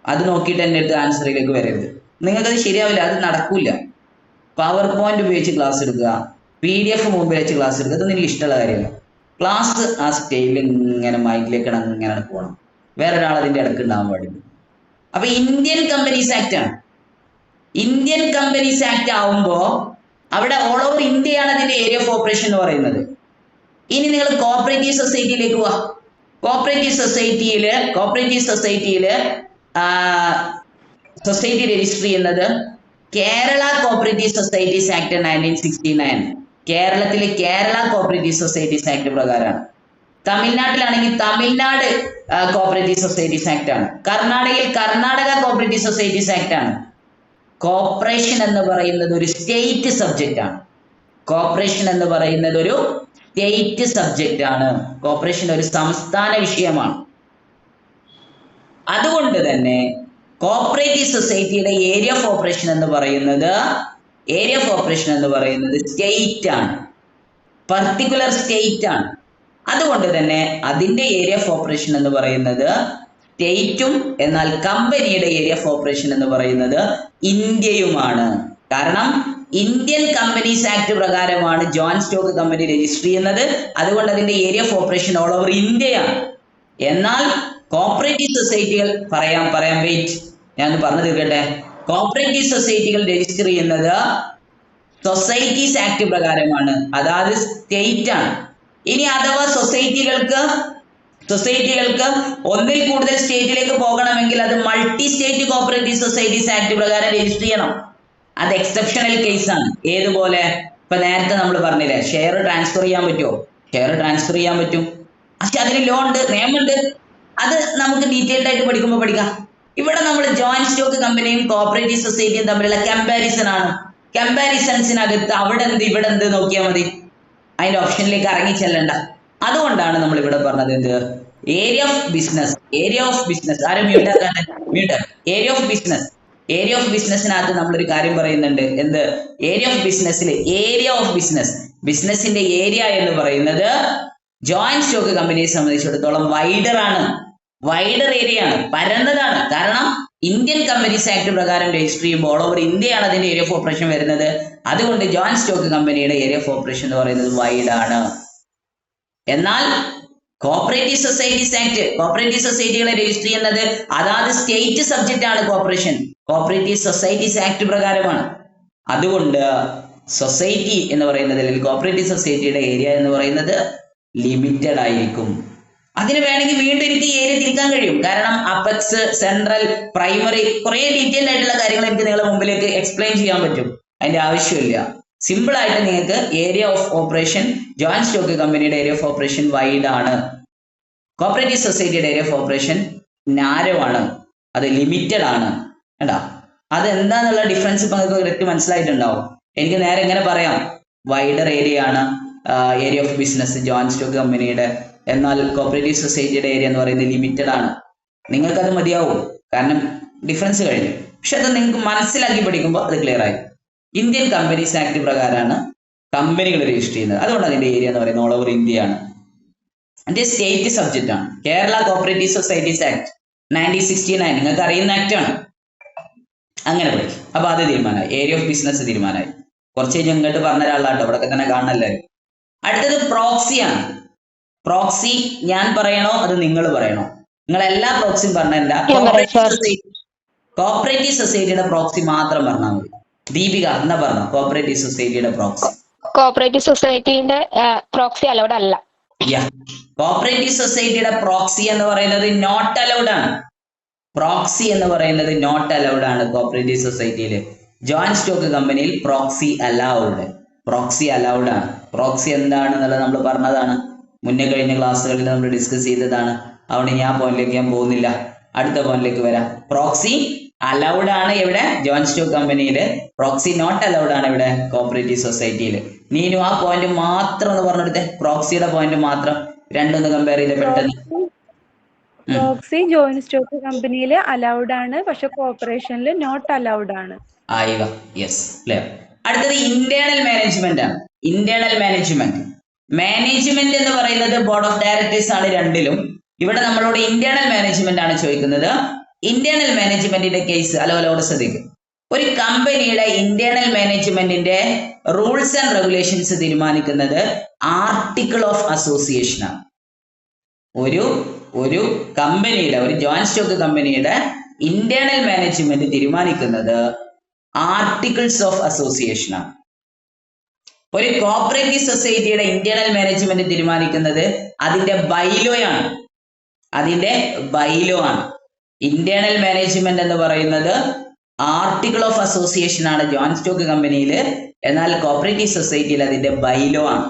അത് നോക്കിയിട്ട് എൻ്റെ അടുത്ത് ആൻസറിലേക്ക് വരരുത്. നിങ്ങൾക്കത് ശരിയാവില്ല, അത് നടക്കൂല. പവർ പോയിന്റ് ഉപയോഗിച്ച് ക്ലാസ് എടുക്കുക, PDF മുമ്പിൽ വെച്ച് ക്ലാസ് എടുക്കുക, അതൊന്നും എനിക്ക് ഇഷ്ടമുള്ള കാര്യമല്ല. ക്ലാസ് ആ സ്റ്റൈലിൽ ഇങ്ങനെ മൈൻഡിലേക്ക് ഇങ്ങനെ പോകണം, വേറൊരാൾ അതിൻ്റെ ഇടയ്ക്ക് ഉണ്ടാകാൻ പാടില്ല. അപ്പൊ ഇന്ത്യൻ കമ്പനീസ് ആക്ട് ആണ്. ഇന്ത്യൻ കമ്പനീസ് ആക്ട് ആവുമ്പോൾ അവിടെ ഓൾ ഓവർ ഇന്ത്യയാണ് അതിന്റെ ഏരിയ ഓഫ് ഓപ്പറേഷൻ എന്ന് പറയുന്നത്. ഇനി നിങ്ങൾ കോപ്പറേറ്റീവ് സൊസൈറ്റിയിലേക്ക് പോവാ. കോപ്പറേറ്റീവ് സൊസൈറ്റിയില് സൊസൈറ്റി രജിസ്റ്റർ ചെയ്യുന്നത് കേരള കോപ്പറേറ്റീവ് സൊസൈറ്റീസ് ആക്ട് 1969 കേരളത്തിലെ കേരള കോപ്പറേറ്റീവ് സൊസൈറ്റീസ് ആക്ട് പ്രകാരമാണ്. തമിഴ്നാട്ടിലാണെങ്കിൽ തമിഴ്നാട് കോപ്പറേറ്റീവ് സൊസൈറ്റീസ് ആക്ട് ആണ്. കർണാടകയിൽ കർണാടക കോപ്പറേറ്റീവ് സൊസൈറ്റീസ് ആക്ട് ആണ്. കോർപ്പറേഷൻ എന്ന് പറയുന്നത് ഒരു സ്റ്റേറ്റ് സബ്ജക്റ്റ് ആണ്. കോർപ്പറേഷൻ എന്ന് പറയുന്നത് ഒരു സ്റ്റേറ്റ് സബ്ജക്റ്റ് ആണ്. കോർപ്പറേഷൻ ഒരു സംസ്ഥാന വിഷയമാണ്. അതുകൊണ്ട് തന്നെ കോപ്പറേറ്റീവ് സൊസൈറ്റിയുടെ ഏരിയ ഓഫ് ഓപ്പറേഷൻ എന്ന് പറയുന്നത് സ്റ്റേറ്റ് ആണ്, പർട്ടിക്കുലർ സ്റ്റേറ്റ് ആണ്. അതുകൊണ്ട് തന്നെ അതിന്റെ ഏരിയ ഓഫ് ഓപ്പറേഷൻ എന്ന് പറയുന്നത് സ്റ്റേറ്റും എന്നാൽ കമ്പനിയുടെ ഏരിയ ഓഫ് ഓപ്പറേഷൻ എന്ന് പറയുന്നത് ഇന്ത്യയുമാണ്. കാരണം ഇന്ത്യൻ കമ്പനീസ് ആക്ട് പ്രകാരമാണ് ജോയിന്റ് സ്റ്റോക്ക് കമ്പനി രജിസ്റ്റർ ചെയ്യുന്നത്. അതുകൊണ്ട് അതിന്റെ area of operation all over ഇന്ത്യയാണ്. എന്നാൽ കോപ്പറേറ്റീവ് സൊസൈറ്റികൾ പറയാം വെയിറ്റ്, ഞാൻ പറഞ്ഞു തീർക്കട്ടെ. കോപ്പറേറ്റീവ് സൊസൈറ്റികൾ രജിസ്റ്റർ ചെയ്യുന്നത് സൊസൈറ്റീസ് ആക്ട് പ്രകാരമാണ്, അതായത് സ്റ്റേറ്റ് ആണ്. ഇനി അഥവാ സൊസൈറ്റികൾക്ക് ഒന്നിൽ കൂടുതൽ സ്റ്റേറ്റിലേക്ക് പോകണമെങ്കിൽ അത് multi state cooperative societies act പ്രകാരം രജിസ്റ്റർ ചെയ്യണം. അത് എക്സെപ്ഷണൽ കേസ് ആണ്. ഏതുപോലെ? ഇപ്പൊ നേരത്തെ നമ്മൾ പറഞ്ഞില്ലേ, ഷെയർ ട്രാൻസ്ഫർ ചെയ്യാൻ പറ്റുമോ? ഷെയർ ട്രാൻസ്ഫർ ചെയ്യാൻ പറ്റും. പക്ഷെ അതിന് ലോ ഉണ്ട്, നിയമമുണ്ട്. അത് നമുക്ക് ഡീറ്റെയിൽഡ് ആയിട്ട് പഠിക്കുമ്പോൾ പഠിക്കാം. ഇവിടെ നമ്മൾ ജോയിന്റ് സ്റ്റോക്ക് കമ്പനിയും കോപ്പറേറ്റീവ് സൊസൈറ്റിയും തമ്മിലുള്ള കമ്പാരിസൺ ആണ്. കമ്പാരിസൺസിനകത്ത് അവിടെ എന്ത് ഇവിടെ എന്ത് നോക്കിയാൽ മതി, അതിന്റെ ഓപ്ഷനിലേക്ക് ഇറങ്ങി ചെല്ലണ്ട. അതുകൊണ്ടാണ് നമ്മൾ ഇവിടെ പറഞ്ഞത് എന്ത്, ഏരിയ ഓഫ് ബിസിനസ്. ആരും മ്യൂട്ടർ. ഏരിയ ഓഫ് ബിസിനസ്സിനകത്ത് നമ്മളൊരു കാര്യം പറയുന്നുണ്ട്. എന്ത്? ബിസിനസിന്റെ ഏരിയ എന്ന് പറയുന്നത് ജോയിന്റ് സ്റ്റോക്ക് കമ്പനിയെ സംബന്ധിച്ചിടത്തോളം വൈഡർ ഏരിയ ആണ്, പരന്നതാണ്. കാരണം ഇന്ത്യൻ കമ്പനീസ് ആക്ട് പ്രകാരം രജിസ്റ്റർ ചെയ്യുമ്പോൾ ഓൾ ഓവർ ഇന്ത്യയാണ് അതിന്റെ ഏരിയ ഓഫ് ഓപ്പറേഷൻ വരുന്നത്. അതുകൊണ്ട് ജോയിന്റ് സ്റ്റോക്ക് കമ്പനിയുടെ ഏരിയ ഓഫ് ഓപ്പറേഷൻ എന്ന് പറയുന്നത് വൈഡ് ആണ്. എന്നാൽ കോപ്പറേറ്റീവ് സൊസൈറ്റികളെ രജിസ്റ്റർ ചെയ്യുന്നത് അതാത് സ്റ്റേറ്റ് സബ്ജക്റ്റ് ആണ്. കോപ്പറേറ്റീവ് സൊസൈറ്റീസ് ആക്ട് പ്രകാരമാണ്. അതുകൊണ്ട് സൊസൈറ്റി എന്ന് പറയുന്നത് അല്ലെങ്കിൽ കോപ്പറേറ്റീവ് സൊസൈറ്റിയുടെ ഏരിയ എന്ന് പറയുന്നത് ലിമിറ്റഡ് ആയിരിക്കും. അതിന് വേണമെങ്കിൽ വീണ്ടും എനിക്ക് ഏരിയ തിരിക്കാൻ കഴിയും. കാരണം അപെക്സ്, സെൻട്രൽ, പ്രൈമറി, കുറെ ഡീറ്റെയിൽഡ് ആയിട്ടുള്ള കാര്യങ്ങൾ എനിക്ക് നിങ്ങളുടെ മുമ്പിലേക്ക് എക്സ്പ്ലെയിൻ ചെയ്യാൻ പറ്റും. അതിന്റെ ആവശ്യമില്ല. സിമ്പിൾ ആയിട്ട് നിങ്ങൾക്ക് area of operation, joint stock കമ്പനിയുടെ ഏരിയ ഓഫ് ഓപ്പറേഷൻ വൈഡ് ആണ്. കോപ്പറേറ്റീവ് സൊസൈറ്റിയുടെ ഏരിയ ഓഫ് ഓപ്പറേഷൻ നാരോ ആണ്, അത് ലിമിറ്റഡ് ആണ്. കേട്ടാ, അത് എന്താന്നുള്ള ഡിഫറൻസ് ഇപ്പൊ നിങ്ങൾക്ക് കറക്റ്റ് മനസ്സിലായിട്ടുണ്ടാവും. എനിക്ക് നേരെ എങ്ങനെ പറയാം, വൈഡർ ഏരിയ ആണ് area of business joint stock കമ്പനിയുടെ, എന്നാൽ കോപ്പറേറ്റീവ് സൊസൈറ്റിയുടെ ഏരിയ എന്ന് പറയുന്നത് ലിമിറ്റഡ് ആണ്. നിങ്ങൾക്കത് മതിയാവും, കാരണം ഡിഫറൻസ് കഴിഞ്ഞു. പക്ഷെ അത് നിങ്ങൾക്ക് മനസ്സിലാക്കി പഠിക്കുമ്പോൾ അത് ക്ലിയർ ആയി. ഇന്ത്യൻ കമ്പനീസ് ആക്ട് പ്രകാരമാണ് കമ്പനികൾ രജിസ്റ്റർ ചെയ്യുന്നത്. അതുകൊണ്ട് അതിന്റെ ഏരിയ എന്ന് പറയുന്നത് ഓൾ ഓവർ ഇന്ത്യയാണ്. അതിന്റെ സ്റ്റേറ്റ് സബ്ജക്റ്റ് ആണ്. കേരള കോപ്പറേറ്റീവ് സൊസൈറ്റീസ് ആക്ട് 1969 നിങ്ങൾക്ക് അറിയുന്ന ആക്ട് ആണ്. അങ്ങനെ പഠിക്കും. അപ്പൊ അത് തീരുമാനമായി, ഏരിയ ഓഫ് ബിസിനസ് തീരുമാനമായി. കുറച്ച് കഴിഞ്ഞ് ഇങ്ങോട്ട് പറഞ്ഞ ഒരാളാട്ടോ, ഇവിടെ തന്നെ കാണണല്ലേ. അടുത്തത് പ്രോക്സി ആണ്. പ്രോക്സി ഞാൻ പറയണോ അത് നിങ്ങൾ പറയണോ? നിങ്ങൾ എല്ലാ പ്രോക്സിയും പറഞ്ഞല്ല, കോപ്പറേറ്റീവ് സൊസൈറ്റിയുടെ പ്രോക്സി മാത്രം പറഞ്ഞാൽ മതി. ദീപിക എന്നാ പറഞ്ഞോ കോപ്പറേറ്റീവ് സൊസൈറ്റിയുടെ പ്രോക്സി? കോപ്പറേറ്റീവ് സൊസൈറ്റിയുടെ പ്രോക്സി അലൗഡ് അല്ല. കോപ്പറേറ്റീവ് സൊസൈറ്റിയുടെ പ്രോക്സി എന്ന് പറയുന്നത് നോട്ട് അലൗഡ് ആണ്. കോപ്പറേറ്റീവ് സൊസൈറ്റിയിൽ. ജോയിന്റ് സ്റ്റോക്ക് കമ്പനിയിൽ പ്രോക്സി അലൗഡ് ആണ്. പ്രോക്സി എന്താണെന്നുള്ളത് നമ്മൾ പറഞ്ഞതാണ്, മുന്നേ കഴിഞ്ഞ ക്ലാസ്സുകളിൽ നമ്മൾ ഡിസ്കസ് ചെയ്തതാണ്. അതുകൊണ്ട് ഞാൻ പോയിന്റിലേക്ക് ഞാൻ പോകുന്നില്ല, അടുത്ത പോയിന്റിലേക്ക് വരാം. പ്രോക്സി അലൗഡ് ആണ് എവിടെ? ജോയിന്റ് സ്റ്റോക്ക് കമ്പനിയിൽ. പ്രോക്സി നോട്ട് അലൗഡ് ആണ് ഇവിടെ? കോപ്പറേറ്റീവ് സൊസൈറ്റിയിൽ. നീനു ആ പോയിന്റ് മാത്രം ഒന്ന് പറഞ്ഞെടുത്തേ, പ്രോക്സിയുടെ പോയിന്റ് മാത്രം രണ്ടൊന്ന് കമ്പയർ ചെയ്ത് പെട്ടെന്ന്. പ്രോക്സി ജോയിന്റ് സ്റ്റോക്ക് കമ്പനിയിൽ അലൗഡ് ആണ്, പക്ഷെ കോർപ്പറേഷനിൽ നോട്ട് അലൗഡ് ആണ്. Yes, clear. അടുത്തത് ഇന്റേണൽ മാനേജ്മെന്റ് ആണ്. മാനേജ്മെന്റ് എന്ന് പറയുന്നത് ബോർഡ് ഓഫ് ഡയറക്ടേഴ്സ് ആണ് രണ്ടിലും. ഇവിടെ നമ്മളോട് ഇന്റേണൽ മാനേജ്മെന്റ് ആണ് ചോദിക്കുന്നത്. ഇന്റേണൽ മാനേജ്മെന്റിന്റെ കേസ് അലോട് ശ്രദ്ധിക്കും. ഒരു കമ്പനിയുടെ ഇന്റേണൽ മാനേജ്മെന്റിന്റെ റൂൾസ് ആൻഡ് റെഗുലേഷൻസ് തീരുമാനിക്കുന്നത് ആർട്ടിക്കിൾ ഓഫ് അസോസിയേഷൻ ആണ്. ഒരു കമ്പനിയുടെ, ഒരു ജോയിന്റ് സ്റ്റോക്ക് കമ്പനിയുടെ ഇന്റേണൽ മാനേജ്മെന്റ് തീരുമാനിക്കുന്നത് ആർട്ടിക്കിൾസ് ഓഫ് അസോസിയേഷൻ ആണ്. ഒരു കോപ്പറേറ്റീവ് സൊസൈറ്റിയുടെ ഇന്റേണൽ മാനേജ്മെന്റ് തീരുമാനിക്കുന്നത് അതിന്റെ ബൈലോ ആണ്. ഇന്റേണൽ മാനേജ്മെന്റ് എന്ന് പറയുന്നത് ആർട്ടിക്കിൾ ഓഫ് അസോസിയേഷൻ ആണ് ജോയിന്റ് സ്റ്റോക്ക് കമ്പനിയിൽ, എന്നാൽ കോപ്പറേറ്റീവ് സൊസൈറ്റിയിൽ അതിന്റെ ബൈലോ ആണ്.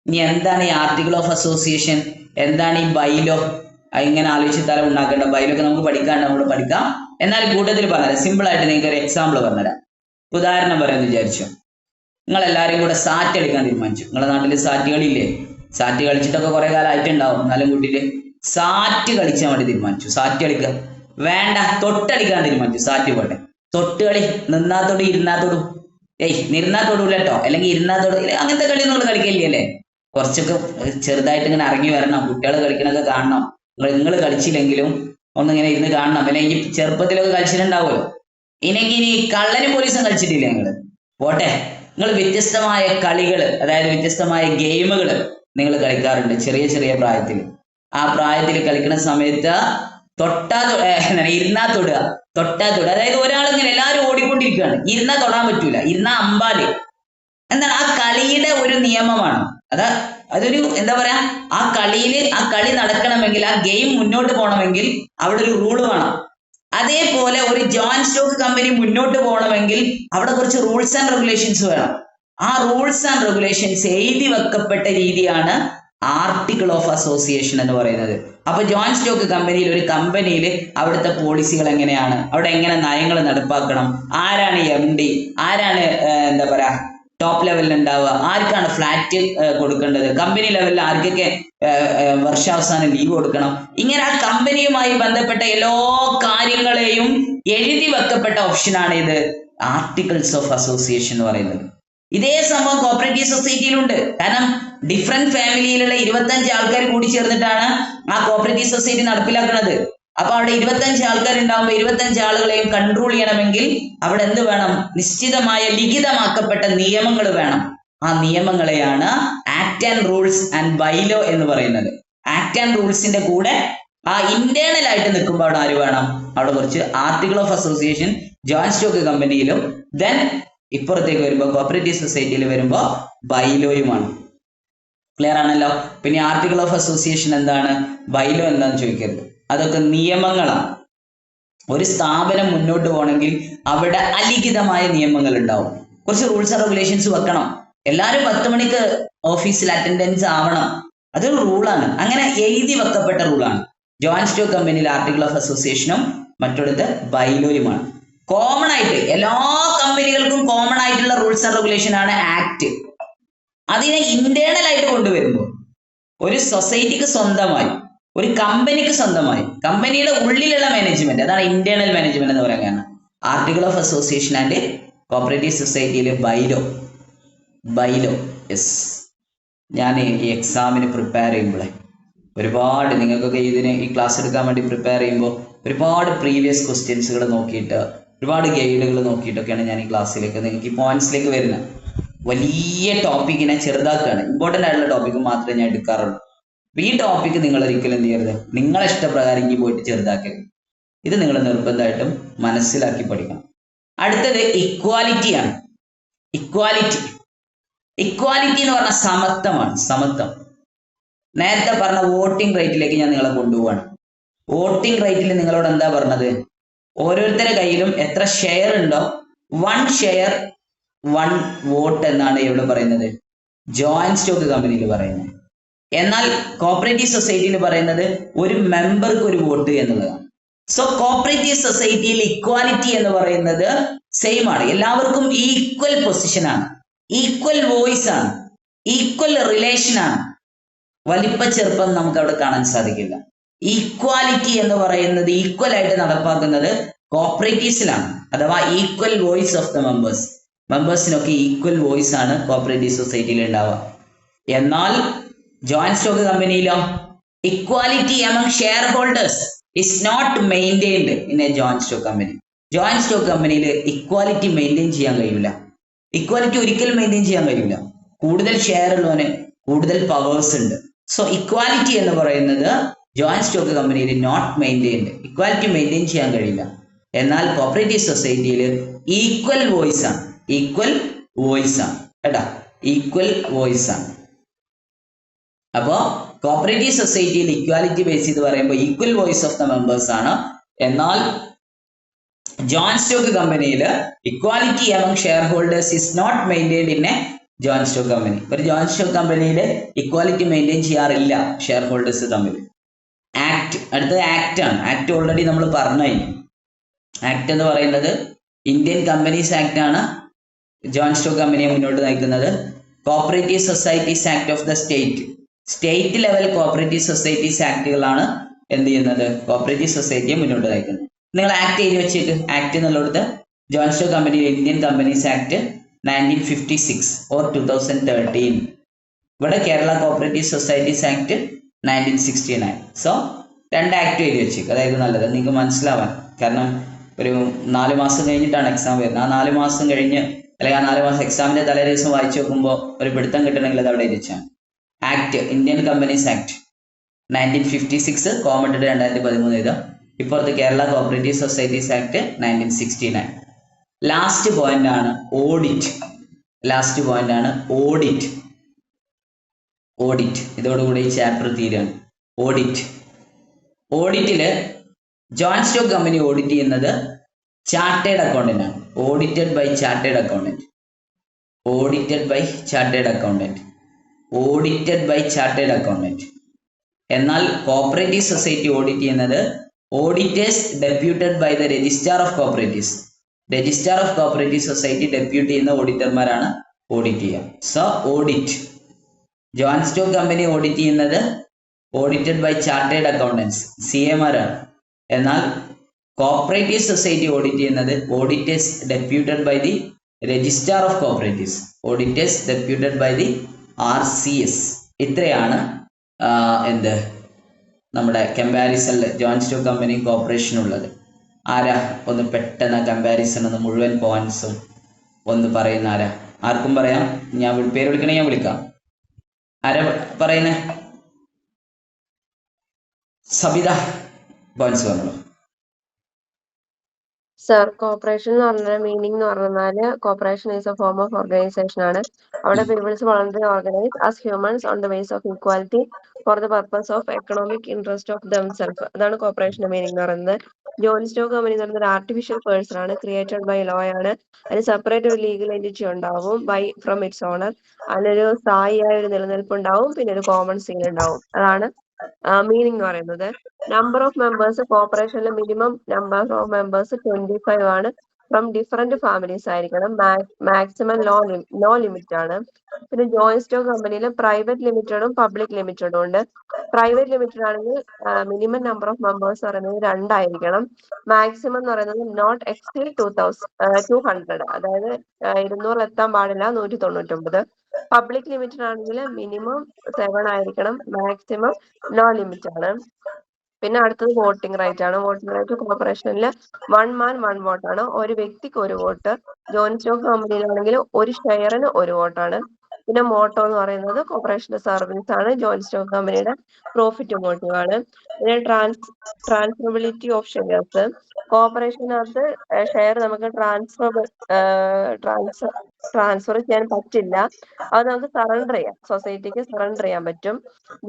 ഇനി എന്താണ് ഈ ആർട്ടിക്കിൾ ഓഫ് അസോസിയേഷൻ, എന്താണ് ഈ ബൈലോ? ഇങ്ങനെ ആലോചിച്ച് തല ഉണ്ടാക്കേണ്ട. ബൈലോ ഒക്കെ നമുക്ക് പഠിക്കാണ്ട് നമ്മൾ പഠിക്കാം. എന്നാൽ കൂട്ടത്തിൽ പറഞ്ഞുതരാം, സിമ്പിൾ ആയിട്ട് നിങ്ങൾക്ക് ഒരു എക്സാമ്പിൾ പറഞ്ഞുതരാം. ഉദാഹരണം പറയാമെന്ന് വിചാരിച്ചു. നിങ്ങൾ എല്ലാവരും കൂടെ സാറ്റ് കളിക്കാൻ തീരുമാനിച്ചു. നിങ്ങളുടെ നാട്ടിൽ സാറ്റ് കളിയില്ലേ? സാറ്റ് കളിച്ചിട്ടൊക്കെ കുറെ കാലം ആയിട്ടുണ്ടാവും. എന്നാലും കൂട്ടിയിട്ട് സാറ്റ് കളിച്ചാൽ വേണ്ടി തീരുമാനിച്ചു. സാറ്റ് കളിക്കുക വേണ്ട, തൊട്ടടിക്കാൻ തീരുമാനിച്ചു. സാറ്റ് പോട്ടെ, തൊട്ട് കളി. നിന്നാത്തോടും ഇരുന്നാത്തോടും, നിരുന്നാത്തോടൂല കേട്ടോ, അല്ലെങ്കിൽ ഇരുന്നാത്തോടും, അങ്ങനത്തെ കളി നിങ്ങൾ കളിക്കില്ലേ അല്ലേ? കുറച്ചൊക്കെ ചെറുതായിട്ട് ഇങ്ങനെ ഇറങ്ങി വരണം. കുട്ടികൾ കളിക്കണൊക്കെ കാണണം. നിങ്ങൾ കളിച്ചില്ലെങ്കിലും ഒന്നിങ്ങനെ ഇരുന്ന് കാണണം. അല്ലെങ്കിൽ ചെറുപ്പത്തിലൊക്കെ കളിച്ചിട്ടുണ്ടാവുമല്ലോ. ഇനി കള്ളനും പോലീസും കളിച്ചിട്ടില്ലേ നിങ്ങൾ? പോട്ടെ, നിങ്ങൾ വ്യത്യസ്തമായ കളികൾ, അതായത് വ്യത്യസ്തമായ ഗെയിമുകൾ നിങ്ങൾ കളിക്കാറുണ്ട് ചെറിയ ചെറിയ പ്രായത്തിൽ. ആ പ്രായത്തിൽ കളിക്കുന്ന സമയത്ത് ഇരുന്നാ തൊടുക, തൊട്ടാ തൊടുക. അതായത് ഒരാളിങ്ങനെ എല്ലാവരും ഓടിക്കൊണ്ടിരിക്കുകയാണ്, ഇരുന്നാ തൊടാൻ പറ്റൂല, ഇരുന്നാ അമ്പാല്. എന്താണ് ആ കളിയുടെ ഒരു നിയമമാണ്. അതൊരു എന്താ പറയാ, ആ കളി നടക്കണമെങ്കിൽ, ആ ഗെയിം മുന്നോട്ട് പോകണമെങ്കിൽ അവിടെ ഒരു റൂള് വേണം. അതേപോലെ ഒരു ജോയിന്റ് സ്റ്റോക്ക് കമ്പനി മുന്നോട്ട് പോകണമെങ്കിൽ അവിടെ കുറച്ച് റൂൾസ് ആൻഡ് റെഗുലേഷൻസ് വേണം. ആ റൂൾസ് ആൻഡ് റെഗുലേഷൻസ് എഴുതി വെക്കപ്പെട്ട രീതിയാണ് ആർട്ടിക്കിൾ ഓഫ് അസോസിയേഷൻ എന്ന് പറയുന്നത്. അപ്പൊ ജോയിന്റ് സ്റ്റോക്ക് കമ്പനിയിൽ, ഒരു കമ്പനിയിൽ അവിടുത്തെ പോളിസികൾ എങ്ങനെയാണ്, അവിടെ എങ്ങനെ നയങ്ങൾ നടപ്പാക്കണം, ആരാണ് MD, ആരാണ് എന്താ പറയാ ടോപ്പ് ലെവലിൽ ഉണ്ടാവുക, ആർക്കാണ് ഫ്ലാറ്റ് കൊടുക്കേണ്ടത്, കമ്പനി ലെവലിൽ ആർക്കൊക്കെ വർഷാവസാനം ലീവ് കൊടുക്കണം, ഇങ്ങനെ ആ കമ്പനിയുമായി ബന്ധപ്പെട്ട എല്ലാ കാര്യങ്ങളെയും എഴുതി വെക്കപ്പെട്ട ഓപ്ഷനാണ് ഇത് ആർട്ടിക്കിൾസ് ഓഫ് അസോസിയേഷൻ എന്ന് പറയുന്നത്. ഇതേ സംഭവം കോപ്പറേറ്റീവ് സൊസൈറ്റിയിലുണ്ട്. കാരണം ഡിഫറെന്റ് ഫാമിലിയിലുള്ള 25 ആൾക്കാർ കൂടി ചേർന്നിട്ടാണ് ആ കോപ്പറേറ്റീവ് സൊസൈറ്റി നടപ്പിലാക്കുന്നത്. അപ്പൊ അവിടെ 25 ആൾക്കാരുണ്ടാകുമ്പോൾ 25 ആളുകളെയും കൺട്രോൾ ചെയ്യണമെങ്കിൽ അവിടെ എന്ത് വേണം? നിശ്ചിതമായ ലിഖിതമാക്കപ്പെട്ട നിയമങ്ങൾ വേണം. ആ നിയമങ്ങളെയാണ് act and rules and bylaw എന്ന് പറയുന്നത്. ആക്ട് ആൻഡ് റൂൾസിന്റെ കൂടെ ആ ഇന്റേണൽ ആയിട്ട് നിൽക്കുമ്പോൾ അവിടെ ആര് വേണം? അവിടെ കുറച്ച് article of association joint stock കമ്പനിയിലും, ദെൻ ഇപ്പുറത്തേക്ക് വരുമ്പോൾ കോപ്പറേറ്റീവ് സൊസൈറ്റിയിൽ വരുമ്പോൾ ബൈലോയുമാണ്. ക്ലിയർ ആണല്ലോ? പിന്നെ ആർട്ടിക്കിൾ ഓഫ് അസോസിയേഷൻ എന്താണ്, ബൈലോ എന്താന്ന് ചോദിക്കരുത്. അതൊക്കെ നിയമങ്ങളാണ്. ഒരു സ്ഥാപനം മുന്നോട്ട് പോകണമെങ്കിൽ അവിടെ അലിഖിതമായ നിയമങ്ങൾ ഉണ്ടാവും. കുറച്ച് റൂൾസ് ആൻഡ് റെഗുലേഷൻസ് വെക്കണം. എല്ലാവരും 10 മണിക്ക് ഓഫീസിൽ അറ്റൻഡൻസ് ആവണം, അതൊരു റൂളാണ്. അങ്ങനെ എഴുതി വെക്കപ്പെട്ട റൂളാണ്. ജോയിന്റ് സ്റ്റോക്ക് കമ്പനിയിൽ ആർട്ടിക്കിൾ ഓഫ് അസോസിയേഷനും മറ്റൊടുത്ത് ബൈലോയുമാണ്. കോമൺ ആയിട്ട് എല്ലാ കമ്പനികൾക്കും കോമൺ ആയിട്ടുള്ള റൂൾസ് ആൻഡ് റെഗുലേഷൻ ആണ് ആക്ട്. അതിനെ ഇന്റേണൽ ആയിട്ട് കൊണ്ടുവരുമ്പോൾ ഒരു സൊസൈറ്റിക്ക് സ്വന്തമായി, ഒരു കമ്പനിക്ക് സ്വന്തമായി, കമ്പനിയുടെ ഉള്ളിലുള്ള മാനേജ്മെന്റ്, അതാണ് ഇന്റേണൽ മാനേജ്മെന്റ് എന്ന് പറയാൻ കാരണം. Article of association and cooperative സൊസൈറ്റിയിൽ ബൈലോ യെസ്. ഞാൻ ഈ എക്സാമിന് പ്രിപ്പയർ ചെയ്യുമ്പോഴേ ഒരുപാട്, നിങ്ങൾക്കൊക്കെ ഈ ക്ലാസ് എടുക്കാൻ വേണ്ടി പ്രിപ്പയർ ചെയ്യുമ്പോൾ ഒരുപാട് പ്രീവിയസ് ക്വസ്റ്റ്യൻസുകൾ നോക്കിയിട്ട്, ഒരുപാട് ഗൈഡുകൾ നോക്കിയിട്ടൊക്കെയാണ് ഞാൻ ഈ ക്ലാസ്സിലേക്ക്, നിങ്ങൾക്ക് ഈ പോയിന്റ്സിലേക്ക് വരുന്നത്. വലിയ ടോപ്പിക്കിനെ ചെറുതാക്കുകയാണ്. ഇമ്പോർട്ടൻ്റ് ആയിട്ടുള്ള ടോപ്പിക്ക് മാത്രമേ ഞാൻ എടുക്കാറുള്ളൂ. അപ്പൊ ഈ ടോപ്പിക്ക് നിങ്ങൾ ഒരിക്കലും എന്ത് ചെയ്യരുത്, നിങ്ങളെ ഇഷ്ടപ്രകാരം ഇനി പോയിട്ട് ചെറുതാക്കരുത്. ഇത് നിങ്ങൾ നിർബന്ധമായിട്ടും മനസ്സിലാക്കി പഠിക്കണം. അടുത്തത് ഇക്വാലിറ്റിയാണ്. ഇക്വാലിറ്റി എന്ന് പറഞ്ഞാൽ സമത്വമാണ്. സമത്വം. നേരത്തെ പറഞ്ഞ വോട്ടിംഗ് റൈറ്റിലേക്ക് ഞാൻ നിങ്ങളെ കൊണ്ടുപോവാണ്. വോട്ടിംഗ് റൈറ്റിൽ നിങ്ങളോട് എന്താ പറഞ്ഞത്? ഓരോരുത്തരുടെ കയ്യിലും എത്ര ഷെയർ ഉണ്ടോ, 1 ഷെയർ 1 വോട്ട് എന്നാണ് ഇവിടെ പറയുന്നത്, ജോയിന്റ് സ്റ്റോക്ക് കമ്പനിയിൽ പറയുന്നത്. എന്നാൽ കോപ്പറേറ്റീവ് സൊസൈറ്റിയിൽ പറയുന്നത് ഒരു മെമ്പർക്ക് 1 വോട്ട് എന്നുള്ളതാണ്. സോ കോപ്പറേറ്റീവ് സൊസൈറ്റിയിൽ ഇക്വാലിറ്റി എന്ന് പറയുന്നത് സെയിം ആണ്. എല്ലാവർക്കും ഈക്വൽ പൊസിഷൻ ആണ്, ഈക്വൽ വോയിസ് ആണ്, ഈക്വൽ റിലേഷൻ ആണ്. വലിപ്പ ചെറുപ്പം നമുക്ക് അവിടെ കാണാൻ സാധിക്കില്ല. ഈക്വാലിറ്റി എന്ന് പറയുന്നത് ഈക്വൽ ആയിട്ട് നടപ്പാക്കുന്നത് കോപ്പറേറ്റീവ്സിലാണ്. അഥവാ ഈക്വൽ വോയിസ് ഓഫ് ദ മെമ്പേഴ്സിനൊക്കെ ഈക്വൽ വോയിസ് ആണ് കോപ്പറേറ്റീവ് സൊസൈറ്റിയിൽ ഉണ്ടാവുക. എന്നാൽ ജോയിന്റ് സ്റ്റോക്ക് കമ്പനിയിലോ equality among shareholders is not maintained in a joint stock company. Joint stock കമ്പനിയിൽ ഇക്വാലിറ്റി മെയിൻറ്റെയിൻ ചെയ്യാൻ കഴിയില്ല. ഇക്വാലിറ്റി ഒരിക്കലും മെയിൻറ്റെയിൻ ചെയ്യാൻ കഴിയില്ല. കൂടുതൽ ഷെയർ ഉള്ളവന് കൂടുതൽ പവേഴ്സ് ഉണ്ട്. സോ ഇക്വാലിറ്റി എന്ന് പറയുന്നത് ജോയിന്റ് സ്റ്റോക്ക് കമ്പനിയിൽ നോട്ട് മെയിൻറ്റെയിൻഡ്. ഇക്വാലിറ്റി മെയിൻറ്റെയിൻ ചെയ്യാൻ കഴിയില്ല. എന്നാൽ കോപ്പറേറ്റീവ് സൊസൈറ്റിയിൽ ഈക്വൽ വോയിസ് ആണ്. ഈക്വൽ വോയിസ് ആണ് കേട്ടാ, ഈക്വൽ വോയിസ് ആണ്. അപ്പോ കോപ്പറേറ്റീവ് സൊസൈറ്റിയിൽ ഇക്വാലിറ്റി ബേസ് ചെയ്ത് പറയുമ്പോൾ equal voice of the members ആണ്. എന്നാൽ ജോയിന്റ് സ്റ്റോക്ക് കമ്പനിയിൽ equality among shareholders is not maintained in a joint stock company. ഒരു ജോയിന്റ് സ്റ്റോക്ക് കമ്പനിയിൽ ഇക്വാലിറ്റി മെയിൻറ്റെയിൻ ചെയ്യാറില്ല ഷെയർ ഹോൾഡേഴ്സ് തമ്മിൽ. ആക്ട്, അടുത്തത് ആക്ട് ആണ്. ആക്ട് ഓൾറെഡി നമ്മൾ പറഞ്ഞു കഴിഞ്ഞു. ആക്ട് എന്ന് പറയുന്നത് ഇന്ത്യൻ കമ്പനീസ് ആക്ട് ആണ് ജോയിന്റ് സ്റ്റോക്ക് കമ്പനിയെ മുന്നോട്ട് നയിക്കുന്നത്. Cooperative societies act of the state level cooperative societies ആക്ടുകളാണ് എന്ത് ചെയ്യുന്നത്, കോപ്പറേറ്റീവ് സൊസൈറ്റിയെ മുന്നോട്ട് നയിക്കുന്നത്. നിങ്ങൾ ആക്ട് എഴുതി വെച്ചേക്ക്. ആക്ട് എന്നുള്ളത് joint stock company Indian companies act 1956 or 2013. ഇവിടെ Kerala cooperative societies act 1969. So 2 act എഴുതി വെച്ചേക്ക്. അതായത് നല്ലത് നിങ്ങൾക്ക് മനസ്സിലാവാൻ. കാരണം ഒരു 4 മാസം കഴിഞ്ഞിട്ടാണ് എക്സാം വരുന്നത്. ആ 4 മാസം കഴിഞ്ഞ് അല്ലെങ്കിൽ ആ 4 മാസം എക്സാമിന്റെ തലേ ദിവസം വായിച്ചു നോക്കുമ്പോൾ ഒരു പിടുത്തം കിട്ടണമെങ്കിൽ അത് അവിടെ എഴുതിച്ചാണ്. ആക്ട്, ഇന്ത്യൻ കമ്പനീസ് ആക്ട് 1956, കോമഡിയുടെ 2013 എഴുതാം. ഇപ്പോഴത്തെ Kerala cooperative societies act 1969. Last point ആണ് ഓഡിറ്റ്. ഓഡിറ്റ് ഇതോടുകൂടി ഈ ചാപ്റ്റർ തീരാണ്. ഓഡിറ്റില് ജോയിന്റ് സ്റ്റോക്ക് കമ്പനി ഓഡിറ്റ് ചെയ്യുന്നത് ചാർട്ടേഡ് അക്കൗണ്ടന്റ് ആണ്. Audited by chartered accountant. എന്നാൽ കോപ്പറേറ്റീവ് സൊസൈറ്റി ഓഡിറ്റ് ചെയ്യുന്നത് auditors deputed by the registrar of cooperative society depute ചെയ്യുന്ന ഓഡിറ്റർമാരാണ് ഓഡിറ്റ് ചെയ്യുക. So audit, joint stock company audit ചെയ്യുന്നത് ഓഡിറ്റഡ് ബൈ ചാർട്ടേഡ് അക്കൗണ്ടൻസ് CAമാരാണ്. എന്നാൽ cooperative society audit ചെയ്യുന്നത് auditors deputed by the registrar of cooperatives, RCS. ഇത്രയാണ് നമ്മുടെ കമ്പാരിസണിൽ joint stock company corporation ഉള്ളത്. ആരാ ഒന്ന് പെട്ടെന്ന് കമ്പാരിസൺ ഒന്ന് മുഴുവൻ പോയിന്റ്സും ഒന്ന് പറയുന്ന ആരാ? ആർക്കും പറയാം. ഞാൻ പേര് വിളിക്കണേ, ഞാൻ വിളിക്കാം. ആരാ പറയുന്നേ? സബിത, പോയിന്റ്സ് പറഞ്ഞോളൂ. സർ, കോർപ്പറേഷൻ എന്ന് പറഞ്ഞ മീനിങ് എന്ന് പറഞ്ഞാല് corporation is a form of organisation ആണ്. അവിടെ peoples voluntary organise as humans on the base of equality for the purpose of economic interest of themself. അതാണ് കോർപ്പറേഷന്റെ മീനിങ് എന്ന് പറയുന്നത്. ജോയിന്റ് സ്റ്റോക്ക് കമ്പനി എന്ന് പറയുന്നത് ഒരു ആർട്ടിഫിഷ്യൽ പേഴ്സൺ ആണ്, ക്രിയേറ്റഡ് ബൈ ലോ ആണ്. അതിന് സെപ്പറേറ്റ് ഒരു ലീഗൽ എൻറ്റിറ്റി ഉണ്ടാവും ഫ്രം ഇറ്റ്സ് ഓണർ. അതിനൊരു സ്ഥായിയായ ഒരു നിലനിൽപ്പ് ഉണ്ടാവും, പിന്നെ ഒരു കോമൺ സീൽ ഉണ്ടാവും. അതാണ് മീനിങ് എന്ന് പറയുന്നത്. നമ്പർ ഓഫ് മെമ്പേഴ്സ്, കോർപ്പറേഷനിലെ മിനിമം നമ്പർ ഓഫ് മെമ്പേഴ്സ് 25 ആണ്. ഫ്രം ഡിഫറെന്റ് ഫാമിലീസ് ആയിരിക്കണം. മാക്സിമം നോ ലിമിറ്റ് ആണ്. പിന്നെ ജോയിന്റ് സ്റ്റോക്ക് കമ്പനിയിൽ പ്രൈവറ്റ് ലിമിറ്റഡും പബ്ലിക് ലിമിറ്റഡും ഉണ്ട്. പ്രൈവറ്റ് ലിമിറ്റഡ് ആണെങ്കിൽ മിനിമം നമ്പർ ഓഫ് മെമ്പേഴ്സ് പറയുന്നത് 2 ആയിരിക്കണം. മാക്സിമം എന്ന് പറയുന്നത് നോട്ട് എക്സീഡ് 200, അതായത് 200 എത്താൻ പാടില്ല, 199. പബ്ലിക് ലിമിറ്റഡ് ആണെങ്കിൽ മിനിമം 7 ആയിരിക്കണം, മാക്സിമം നോ ലിമിറ്റ് ആണ്. പിന്നെ അടുത്തത് വോട്ടിംഗ് റൈറ്റ് ആണ്. വോട്ടിംഗ് റൈറ്റ് കോർപ്പറേഷനിൽ 1 man 1 vote ആണ്. ഒരു വ്യക്തിക്ക് 1 വോട്ട്. ജോയിന്റ് സ്റ്റോക്ക് കമ്പനിയിലാണെങ്കിൽ ഒരു ഷെയറിന് 1 വോട്ടാണ്. പിന്നെ മോട്ടോ എന്ന് പറയുന്നത് കോർപ്പറേഷന്റെ സർവീസ് ആണ്. ജോയിന്റ് സ്റ്റോക്ക് കമ്പനിയുടെ പ്രോഫിറ്റ് മോട്ടീവ് ആണ്. പിന്നെ ട്രാൻസ്ഫറബിലിറ്റി ഓഫ് ഷെയർസ്. കോർപ്പറേഷനകത്ത് ഷെയർ നമുക്ക് ട്രാൻസ്ഫർ ചെയ്യാൻ പറ്റില്ല. അത് നമുക്ക് സറണ്ടർ ചെയ്യാം, സൊസൈറ്റിക്ക് സറണ്ടർ ചെയ്യാൻ പറ്റും.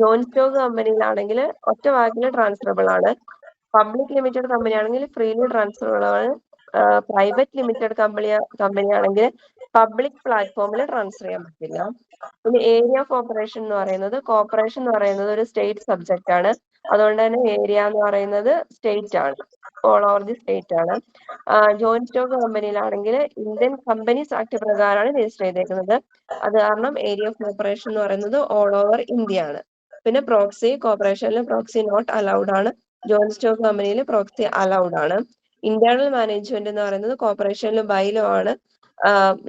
ജോയിന്റ് സ്റ്റോക്ക് കമ്പനിയിലാണെങ്കിൽ ഒറ്റ വാക്കിൽ ട്രാൻസ്ഫറബിൾ ആണ്. പബ്ലിക് ലിമിറ്റഡ് കമ്പനി ആണെങ്കിൽ ഫ്രീലി ട്രാൻസ്ഫറബിൾ ആണ്. പ്രൈവറ്റ് ലിമിറ്റഡ് കമ്പനി ആണെങ്കിൽ പബ്ലിക് പ്ലാറ്റ്ഫോമിൽ ട്രാൻസ്ഫർ ചെയ്യാൻ പറ്റില്ല. പിന്നെ ഏരിയ ഓഫ് ഓപ്പറേഷൻ എന്ന് പറയുന്നത്, കോർപ്പറേഷൻ എന്ന് പറയുന്നത് ഒരു സ്റ്റേറ്റ് സബ്ജക്റ്റ് ആണ്. അതുകൊണ്ട് തന്നെ ഏരിയ എന്ന് പറയുന്നത് സ്റ്റേറ്റ് ആണ്, ഓൾ ഓവർ ദി സ്റ്റേറ്റ് ആണ്. ജോയിന്റ് സ്റ്റോക്ക് കമ്പനിയിലാണെങ്കിൽ ഇന്ത്യൻ കമ്പനീസ് ആക്ട് പ്രകാരമാണ് രജിസ്റ്റർ ചെയ്തേക്കുന്നത്. അത് കാരണം ഏരിയ ഓഫ് ഓപ്പറേഷൻ എന്ന് പറയുന്നത് ഓൾ ഓവർ ഇന്ത്യ ആണ്. പിന്നെ പ്രോക്സി, കോർപ്പറേഷനിൽ പ്രോക്സി നോട്ട് അലൗഡ് ആണ്. ജോയിന്റ് സ്റ്റോക്ക് കമ്പനിയിൽ പ്രോക്സി അലൗഡ് ആണ്. ഇന്റേണൽ മാനേജ്മെന്റ് എന്ന് പറയുന്നത് കോർപ്പറേഷനിൽ ബൈലോ ആണ്.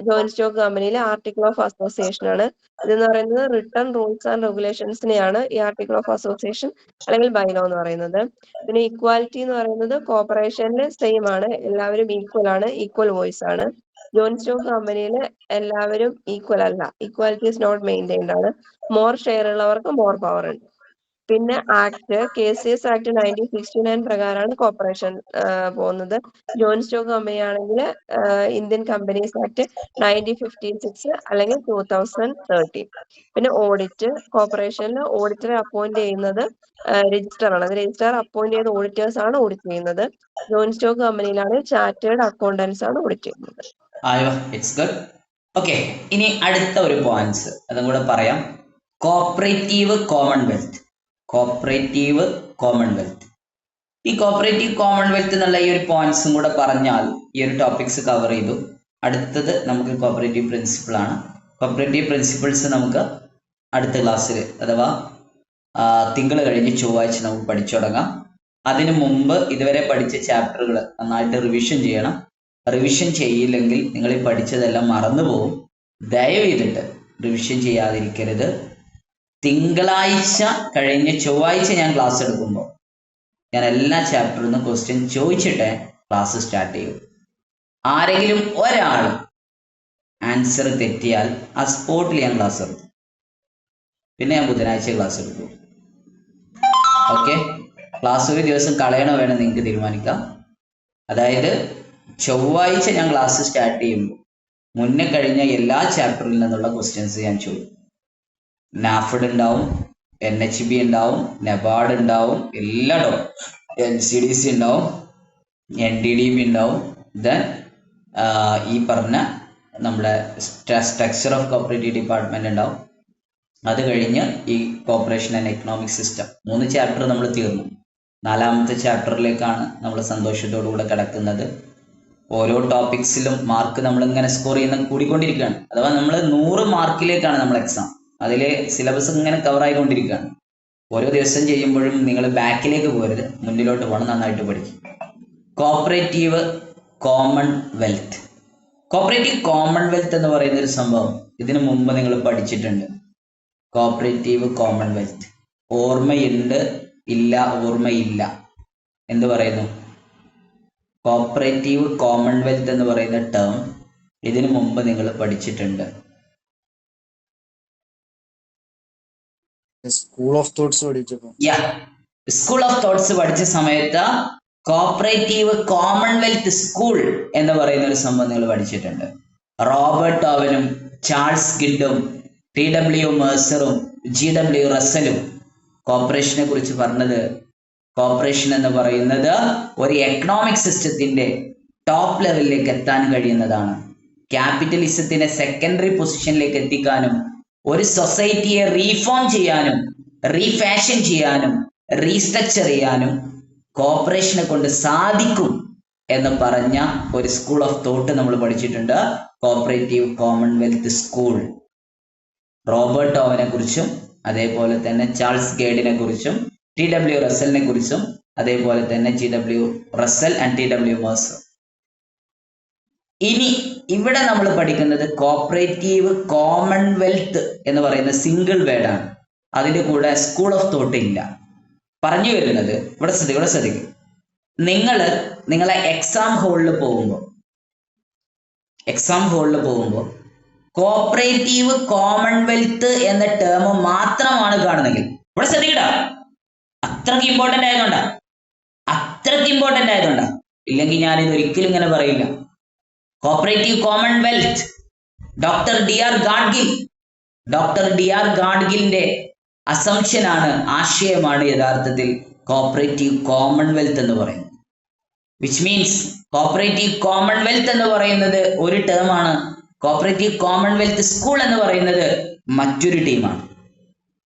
ജോയിന്റ് സ്റ്റോക്ക് കമ്പനിയിൽ ആർട്ടിക്കിൾ ഓഫ് അസോസിയേഷൻ ആണ്. ഇതെന്ന് പറയുന്നത് റിട്ടേൺ റൂൾസ് ആൻഡ് റെഗുലേഷൻസിനെയാണ് ഈ ആർട്ടിക്കിൾ ഓഫ് അസോസിയേഷൻ അല്ലെങ്കിൽ ബൈലോ എന്ന് പറയുന്നത്. പിന്നെ ഈക്വാലിറ്റി എന്ന് പറയുന്നത് കോർപ്പറേഷനിൽ സെയിം ആണ്, എല്ലാവരും ഈക്വൽ ആണ്, ഈക്വൽ വോയിസ് ആണ്. ജോയിന്റ് സ്റ്റോക്ക് കമ്പനിയിൽ എല്ലാവരും ഈക്വൽ അല്ല, ഈക്വാലിറ്റി ഇസ് നോട്ട് മെയിൻറ്റൈൻഡ് ആണ്. മോർ ഷെയർ ഉള്ളവർക്ക് മോർ പവർ ഉണ്ട്. പിന്നെ ആക്ട് KCS ആക്ട് 1969 പ്രകാരമാണ് കോർപ്പറേഷൻ പോകുന്നത്. ജോയിന്റ് സ്റ്റോക്ക് കമ്പനി ആണെങ്കിൽ ഇന്ത്യൻ കമ്പനീസ് ആക്ട് 1956 അല്ലെങ്കിൽ 2013. പിന്നെ ഓഡിറ്റ്, കോർപ്പറേഷനിൽ ഓഡിറ്ററെ അപ്പോയിന്റ് ചെയ്യുന്നത് രജിസ്ട്രാർ ആണ്. രജിസ്ട്രാർ അപ്പോയിന്റ് ചെയ്ത ഓഡിറ്റേഴ്സ് ആണ് ഓഡിറ്റ് ചെയ്യുന്നത്. ജോയിന്റ് സ്റ്റോക്ക് കമ്പനിയിലാണ് ചാർട്ടേഡ് അക്കൗണ്ടൻസ് ആണ് ഓഡിറ്റ് ചെയ്യുന്നത്. ആയോ, ഇറ്റ്സ് ഗുഡ്. ഓക്കെ, ഇനി അടുത്ത ഒരു പോയിന്റ്സ് അതും കൂടെ പറയാം. Cooperative Commonwealth. Cooperative Commonwealth. ഈ കോപ്പറേറ്റീവ് കോമൺവെൽത്ത് എന്നുള്ള ഈ ഒരു പോയിന്റ്സും കൂടെ പറഞ്ഞാൽ ഈ ഒരു ടോപ്പിക്സ് കവർ ചെയ്തു. അടുത്തത് നമുക്ക് കോപ്പറേറ്റീവ് പ്രിൻസിപ്പിൾ ആണ്. കോപ്പറേറ്റീവ് പ്രിൻസിപ്പിൾസ് നമുക്ക് അടുത്ത ക്ലാസ്സിൽ അഥവാ തിങ്കൾ കഴിഞ്ഞ് ചൊവ്വാഴ്ച നമുക്ക് പഠിച്ചു തുടങ്ങാം. അതിനു മുമ്പ് ഇതുവരെ പഠിച്ച ചാപ്റ്ററുകൾ നന്നായിട്ട് റിവിഷൻ ചെയ്യണം. റിവിഷൻ ചെയ്യില്ലെങ്കിൽ നിങ്ങൾ ഈ പഠിച്ചതെല്ലാം മറന്നു പോകും. ദയവ് ചെയ്തിട്ട് റിവിഷൻ ചെയ്യാതിരിക്കരുത്. തിങ്കളാഴ്ച കഴിഞ്ഞ് ചൊവ്വാഴ്ച ഞാൻ ക്ലാസ് എടുക്കുമ്പോൾ ഞാൻ എല്ലാ ചാപ്റ്ററിൽ നിന്ന് ക്വസ്റ്റ്യൻ ചോദിച്ചിട്ടേ ക്ലാസ് സ്റ്റാർട്ട് ചെയ്യും. ആരെങ്കിലും ഒരാൾ ആൻസർ തെറ്റിയാൽ ആ സ്പോട്ടിൽ ഞാൻ ക്ലാസ് എടുക്കും. പിന്നെ ഞാൻ ബുധനാഴ്ച ക്ലാസ് എടുക്കും. ഓക്കെ, ക്ലാസ് ഒരു ദിവസം കളയണോ വേണം നിങ്ങൾക്ക് തീരുമാനിക്കാം. അതായത് ചൊവ്വാഴ്ച ഞാൻ ക്ലാസ് സ്റ്റാർട്ട് ചെയ്യുമ്പോൾ മുന്നേ കഴിഞ്ഞ എല്ലാ ചാപ്റ്ററിൽ നിന്നുള്ള ക്വസ്റ്റ്യൻസ് ഞാൻ ചോദിക്കും. നാഫഡ് ഉണ്ടാവും, NHB ഉണ്ടാവും, നബാർഡ് ഉണ്ടാവും, എല്ലാം ഉണ്ടാവും. NCDC ഉണ്ടാവും, NDDB ഉണ്ടാവും. ദെൻ ഈ പറഞ്ഞ നമ്മുടെ സ്ട്രക്ചർ ഓഫ് കോപ്പറേറ്റീവ് ഡിപ്പാർട്ട്മെന്റ് ഉണ്ടാവും. അത് കഴിഞ്ഞ് ഈ cooperation and economic system 3 chapter നമ്മൾ തീർന്നു. 4ാമത്തെ ചാപ്റ്ററിലേക്കാണ് നമ്മൾ സന്തോഷത്തോടു കൂടെ കിടക്കുന്നത്. ഓരോ ടോപ്പിക്സിലും മാർക്ക് നമ്മൾ ഇങ്ങനെ സ്കോർ ചെയ്യുന്ന കൂടിക്കൊണ്ടിരിക്കുകയാണ്. അഥവാ നമ്മൾ 100 മാർക്കിലേക്കാണ് നമ്മൾ എക്സാം. അതിലെ സിലബസ് ഇങ്ങനെ കവർ ആയിക്കൊണ്ടിരിക്കുകയാണ്. ഓരോ ദിവസം ചെയ്യുമ്പോഴും നിങ്ങൾ ബാക്കിലേക്ക് പോകരുത്, മുന്നിലോട്ട് പോകണം. നന്നായിട്ട് പഠിക്കും. Cooperative Commonwealth. കോപ്പറേറ്റീവ് കോമൺവെൽത്ത് എന്ന് പറയുന്ന ഒരു സംഭവം ഇതിനു മുമ്പ് നിങ്ങൾ പഠിച്ചിട്ടുണ്ട്. കോപ്പറേറ്റീവ് കോമൺവെൽത്ത് ഓർമ്മയുണ്ട്, ഇല്ല, ഓർമ്മയില്ല. എന്ത് പറയുന്നു? കോപ്പറേറ്റീവ് കോമൺവെൽത്ത് എന്ന് പറയുന്ന ടേം ഇതിനു മുമ്പ് നിങ്ങൾ പഠിച്ചിട്ടുണ്ട്. സ്കൂൾ ഓഫ് തോട്ട്സ് പഠിച്ചപ്പോൾ സ്കൂൾ ഓഫ് തോട്ട്സ് പഠിച്ച സമയത്ത് കോപ്പറേറ്റീവ് കോമൺവെൽത്ത് സ്കൂൾ എന്ന് പറയുന്ന ഒരു സംഭവം നിങ്ങൾ പഠിച്ചിട്ടുണ്ട്. റോബർട്ട് ഓവനും ചാൾസ് ഗിഡും TW മേഴ്സറും GW റസലും കോപ്പറേഷനെ കുറിച്ച് പറഞ്ഞത്, കോപ്പറേഷൻ എന്ന് പറയുന്നത് ഒരു എക്കണോമിക് സിസ്റ്റത്തിന്റെ ടോപ്പ് ലെവലിലേക്ക് എത്താൻ കഴിയുന്നതാണ്. ക്യാപിറ്റലിസത്തിനെ സെക്കൻഡറി പൊസിഷനിലേക്ക് എത്തിക്കാനും ഒരു സൊസൈറ്റിയെ റീഫോം ചെയ്യാനും റീഫാഷൻ ചെയ്യാനും റീസ്ട്രക്ചർ ചെയ്യാനും കോപ്പറേഷനെ കൊണ്ട് സാധിക്കും എന്ന് പറഞ്ഞ ഒരു സ്കൂൾ ഓഫ് തോട്ട് നമ്മൾ പഠിച്ചിട്ടുണ്ട്. Cooperative commonwealth school. റോബർട്ട് ഓവനെ കുറിച്ചും അതേപോലെ തന്നെ ചാൾസ് ഗേഡിനെ കുറിച്ചും TW റസലിനെ കുറിച്ചും അതേപോലെ തന്നെ GW റസൽ ആൻഡ് TW മേഴ്സർ. ഇനി ഇവിടെ നമ്മൾ പഠിക്കുന്നത് കോപ്പറേറ്റീവ് കോമൺവെൽത്ത് എന്ന് പറയുന്ന സിംഗിൾ വേർഡാണ്. അതിൻ്റെ കൂടെ സ്കൂൾ ഓഫ് തോട്ട് ഇല്ല. പറഞ്ഞു വരുന്നത് ഇവിടെ ശ്രദ്ധിക്കും. നിങ്ങളെ എക്സാം ഹോളിൽ പോകുമ്പോൾ കോപ്പറേറ്റീവ് കോമൺവെൽത്ത് എന്ന ടേം മാത്രമാണ് കാണുന്നെങ്കിൽ ഇവിടെ ശ്രദ്ധിക്കട്ടോ. അത്രയ്ക്ക് ഇമ്പോർട്ടൻ്റ് ആയതുകൊണ്ടാ. ഇല്ലെങ്കിൽ ഞാനിത് ഒരിക്കലും ഇങ്ങനെ പറയില്ല. Cooperative Commonwealth doctor D.R. ഗാഡ്ഗിലിന്റെ അസംഷനാണ്, ആശയമാണ് യഥാർത്ഥത്തിൽ കോപ്പറേറ്റീവ് കോമൺവെൽത്ത് എന്ന് പറയുന്നത്. വിച്ച് മീൻസ് കോപ്പറേറ്റീവ് കോമൺവെൽത്ത് എന്ന് പറയുന്നത് ഒരു ടേമാണ്, കോപ്പറേറ്റീവ് കോമൺവെൽത്ത് സ്കൂൾ എന്ന് പറയുന്നത് മറ്റൊരു ടീമാണ്.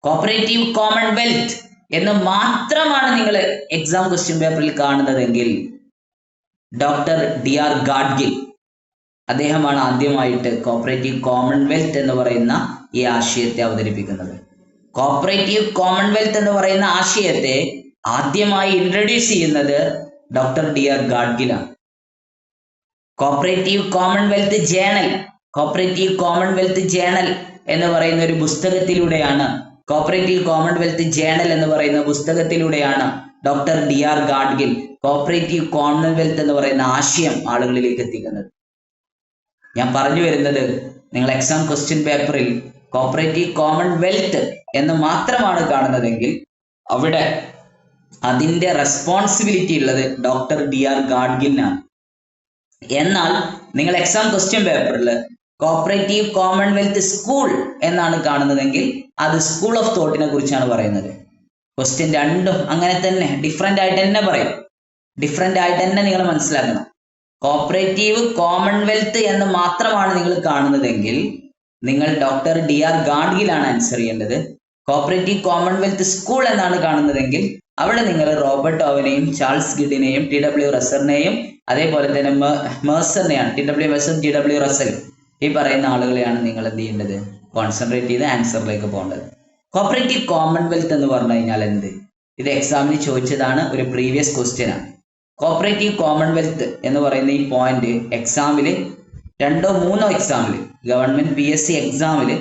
കോപ്പറേറ്റീവ് കോമൺവെൽത്ത് എന്ന് മാത്രമാണ് നിങ്ങൾ എക്സാം ക്വസ്റ്റ്യൻ പേപ്പറിൽ കാണുന്നതെങ്കിൽ ഡോക്ടർ D.R. ഗാഡ്ഗിൽ അദ്ദേഹമാണ് ആദ്യമായിട്ട് കോപ്പറേറ്റീവ് കോമൺവെൽത്ത് എന്ന് പറയുന്ന ഈ ആശയത്തെ അവതരിപ്പിക്കുന്നത്. കോപ്പറേറ്റീവ് കോമൺവെൽത്ത് എന്ന് പറയുന്ന ആശയത്തെ ആദ്യമായി ഇൻട്രൊഡ്യൂസ് ചെയ്യുന്നത് ഡോക്ടർ D.R. ഗാഡ്ഗിലാണ്. കോപ്പറേറ്റീവ് കോമൺവെൽത്ത് ജേണൽ എന്ന് പറയുന്ന ഒരു പുസ്തകത്തിലൂടെയാണ് doctor D.R. Gadgil cooperative commonwealth എന്ന് പറയുന്ന ആശയം ആളുകളിലേക്ക് എത്തിക്കുന്നത്. ഞാൻ പറഞ്ഞു വരുന്നത്, നിങ്ങൾ എക്സാം ക്വസ്റ്റ്യൻ പേപ്പറിൽ കോപ്പറേറ്റീവ് കോമൺവെൽത്ത് എന്ന് മാത്രമാണ് കാണുന്നതെങ്കിൽ അവിടെ അതിന്റെ റെസ്പോൺസിബിലിറ്റി ഉള്ളത് ഡോക്ടർ DR ഗാഡ്ഗിലിനാണ്. എന്നാൽ നിങ്ങൾ എക്സാം ക്വസ്റ്റ്യൻ പേപ്പറിൽ കോപ്പറേറ്റീവ് കോമൺവെൽത്ത് സ്കൂൾ എന്നാണ് കാണുന്നതെങ്കിൽ അത് സ്കൂൾ ഓഫ് തോട്ടിനെ കുറിച്ചാണ് പറയുന്നത്. ക്വസ്റ്റ്യൻ രണ്ടും അങ്ങനെ തന്നെ ഡിഫറെന്റ് ആയിട്ട് തന്നെ പറയും. ഡിഫറെന്റ് ആയിട്ട് തന്നെ നിങ്ങൾ മനസ്സിലാക്കണം. കോപ്പറേറ്റീവ് കോമൺവെൽത്ത് എന്ന് മാത്രമാണ് നിങ്ങൾ കാണുന്നതെങ്കിൽ നിങ്ങൾ ഡോക്ടർ DR ഗാഡ്ഗിലാണ് ആൻസർ ചെയ്യേണ്ടത്. കോപ്പറേറ്റീവ് കോമൺവെൽത്ത് സ്കൂൾ എന്നാണ് കാണുന്നതെങ്കിൽ അവിടെ നിങ്ങൾ റോബർട്ട് ഓവനെയും ചാൾസ് ഗിഡിനെയും TW റസറിനെയും അതേപോലെ തന്നെ മേഴ്സറിനെയാണ്, TW മേഴ്സർ, TW റസൽ, ഈ പറയുന്ന ആളുകളെയാണ് നിങ്ങൾ എന്ത് ചെയ്യേണ്ടത്, കോൺസെൻട്രേറ്റ് ചെയ്ത് ആൻസറിലേക്ക് പോകേണ്ടത്. കോപ്പറേറ്റീവ് കോമൺവെൽത്ത് എന്ന് പറഞ്ഞു കഴിഞ്ഞാൽ എന്ത്? ഇത് എക്സാമിന് ചോദിച്ചതാണ്, ഒരു പ്രീവിയസ് ക്വസ്റ്റ്യൻ ആണ്. കോപ്പറേറ്റീവ് കോമൺവെൽത്ത് എന്ന് പറയുന്ന ഈ പോയിന്റ് എക്സാമിൽ 2 or 3 എക്സാമിൽ, ഗവൺമെന്റ് PSC എക്സാമിൽ